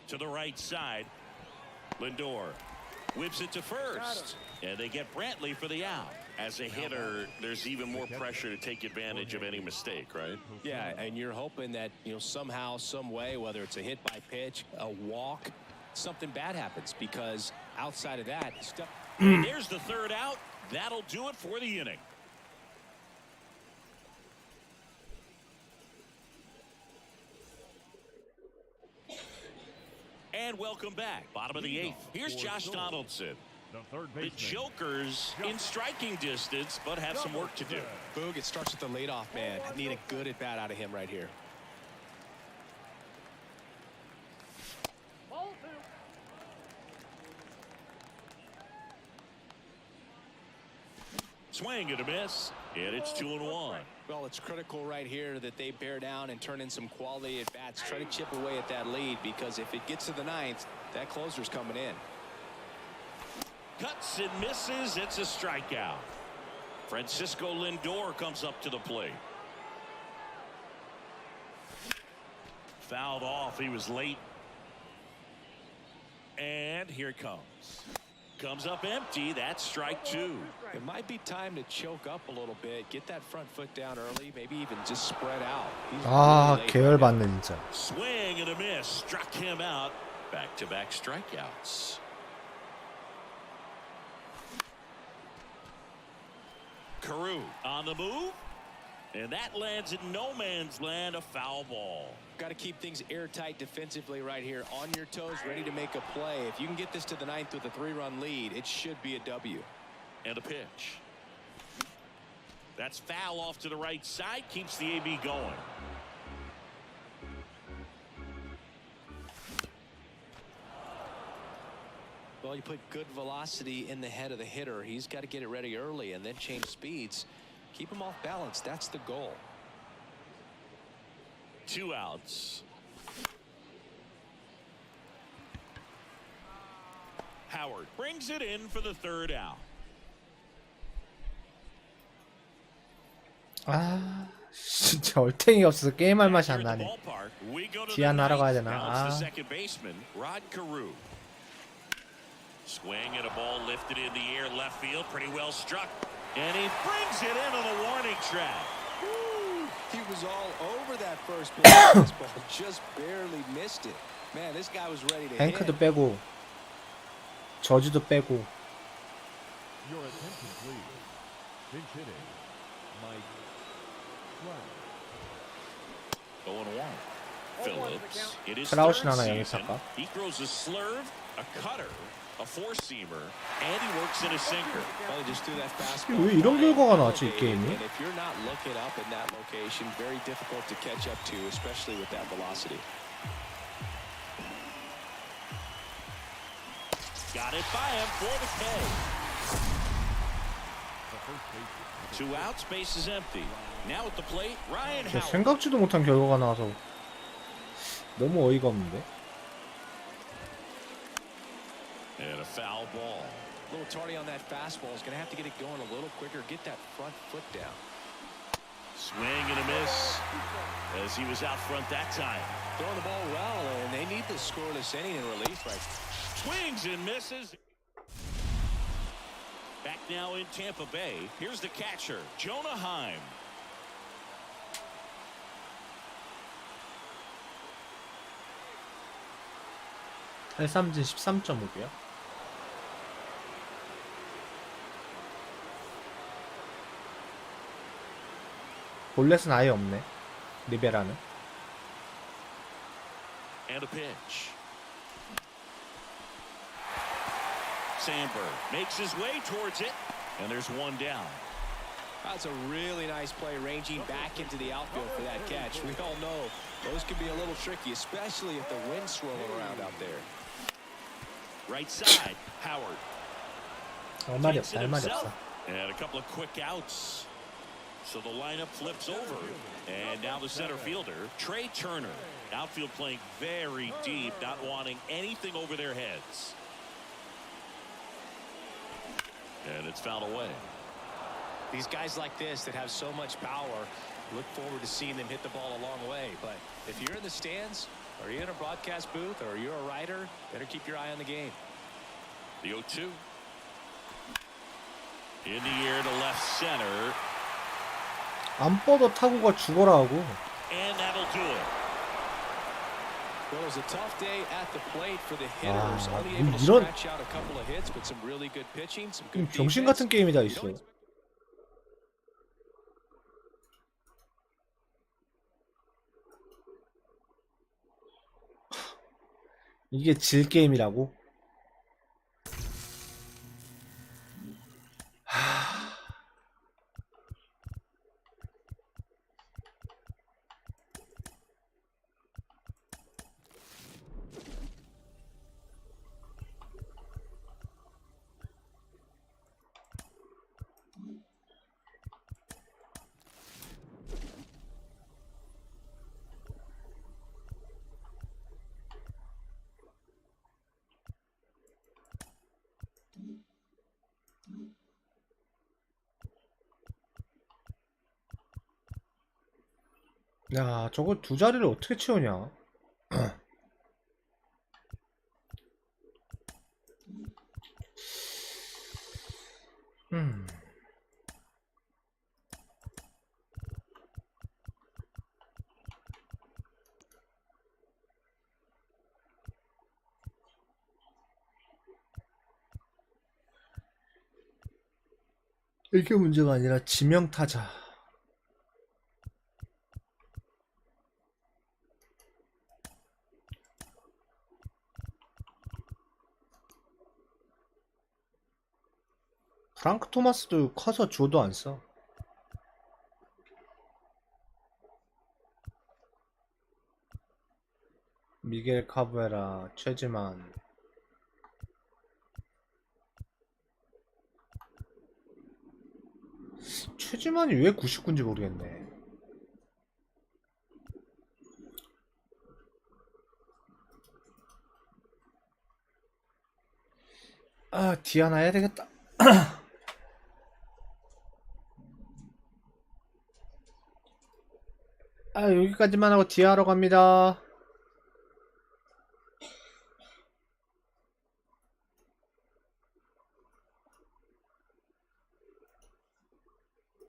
Speaker 2: To the right side, Lindor whips it to first, and they get Brantley for the out. As a hitter, there's even more pressure to take advantage of any mistake, right?
Speaker 4: Yeah, and you're hoping that, you know, somehow, some way, whether it's a hit by pitch, a walk, something bad happens, because outside of that, stuff.
Speaker 2: There's the third out. That'll do it for the inning. And welcome back. Bottom of the 8th. Here's Josh Donaldson.
Speaker 3: The third
Speaker 2: The
Speaker 3: baseman.
Speaker 2: Jokers in striking distance, but have some work to do.
Speaker 4: Boog, it starts with the leadoff man. Need a good at bat out of him right here.
Speaker 5: Ball 2.
Speaker 2: Swing and a miss, and it's 2-1.
Speaker 4: Well, it's critical right here that they bear down and turn in some quality at bats. Try to chip away at that lead, because if it gets to the 9th, that closer's coming in.
Speaker 2: Cuts and misses. It's a strikeout. Francisco Lindor comes up to the plate. Fouled off. He was late. And here it comes. Comes up empty. That's strike 2.
Speaker 4: It might be time to choke up a little bit, get that front foot down early, maybe even just spread out. He's
Speaker 1: 아,
Speaker 4: really late
Speaker 1: 계열
Speaker 4: right
Speaker 1: 받네 진짜.
Speaker 2: Swing and a miss. Struck him out. Back-to-back strikeouts. Carew on the move. And that lands in no man's land, a foul ball.
Speaker 4: Got to keep things airtight defensively right here. On your toes, ready to make a play. If you can get this to the ninth with a 3-run lead, it should be a W.
Speaker 2: And a pitch. That's foul off to the right side. Keeps the AB going.
Speaker 4: Well, you put good velocity in the head of the hitter. He's got to get it ready early and then change speeds. Keep him off balance. That's the goal.
Speaker 2: 2 outs. Howard brings it in for the 3rd out.
Speaker 1: 아 진짜 얼탱이가 없어서 게임할 맛이 안 나네. 기아나러 가야 되나? 아.
Speaker 2: Swing and a ball lifted in the air, left field, pretty well struck, and he brings it into the warning track.
Speaker 4: Woo! He was all over that first pitch. This ball just barely missed it. Man, this guy was ready to hit.
Speaker 1: 뱅크도 빼고 저주도 빼고.
Speaker 3: Your attention, please. Pinch hitting, Mike Trout.
Speaker 2: 0-1. Phillips. It is
Speaker 1: 트라우시
Speaker 2: third
Speaker 1: 나나
Speaker 2: season.
Speaker 1: 영입할까?
Speaker 2: He throws a slurve, a cutter, a four-seamer, and he works in a sinker.
Speaker 4: Well, he just threw that fastball.
Speaker 1: 왜 이런 결과가 나왔지 이 게임이?
Speaker 4: And if you're not looking up in that location, very difficult to catch up to, especially with that velocity.
Speaker 2: Got it by him for the K. 2 outs, base is empty. Now at the plate, Ryan Howard.
Speaker 1: 생각지도 못한 결과가 나와서 너무 어이가 없는데.
Speaker 2: And a foul ball.
Speaker 4: A little tardy on that fastball. Is going to have to get it going a little quicker. Get that front foot down.
Speaker 2: Swing and a miss as he was out front that time.
Speaker 4: Throwing the ball well, and they need this scoreless inning in relief right.
Speaker 2: Swings and misses. Back now in Tampa Bay. Here's the catcher, Jonah Heim.
Speaker 1: 탈삼진 13.5개야. 볼넷은 아예 없네. 리베라는.
Speaker 2: And a pitch. Sandberg makes his way towards it, and there's one down.
Speaker 4: That's a really nice play, ranging back into the outfield for that catch. We all know those can be a little tricky, especially if the wind's swirling around out there.
Speaker 2: Right side, Howard.
Speaker 1: 할 말이 없어. 할 말이 없어.
Speaker 2: And a couple of quick outs. So the lineup flips over, and now the center fielder, Trey Turner. Outfield playing very deep, not wanting anything over their heads. And it's fouled away.
Speaker 4: These guys like this that have so much power, look forward to seeing them hit the ball a long way. But if you're in the stands, or you're in a broadcast booth, or you're a writer, better keep your eye on the game.
Speaker 2: The 0-2. In the air to left center.
Speaker 1: 안 뻗어 타구가 죽어라 하고.
Speaker 2: And that'll do it.
Speaker 4: Well, it was a tough day at the plate for the hitters.
Speaker 1: 아,
Speaker 4: Only able to
Speaker 1: 이런
Speaker 4: scratch out a couple of hits, but some really good pitching, some good
Speaker 1: 병신
Speaker 4: defense.
Speaker 1: 같은 게임이다 있어. 이게 질 게임이라고? 야, 저거 두 자리를 어떻게 채우냐? 이게 문제가 아니라 지명타자. 프랑크 토마스도 커서 줘도 안 써. 미겔 카브에라, 최지만. 최지만이 왜 99인지 모르겠네. 아, 디아나 해야 되겠다. 아, 여기까지만 하고 디아하러 갑니다.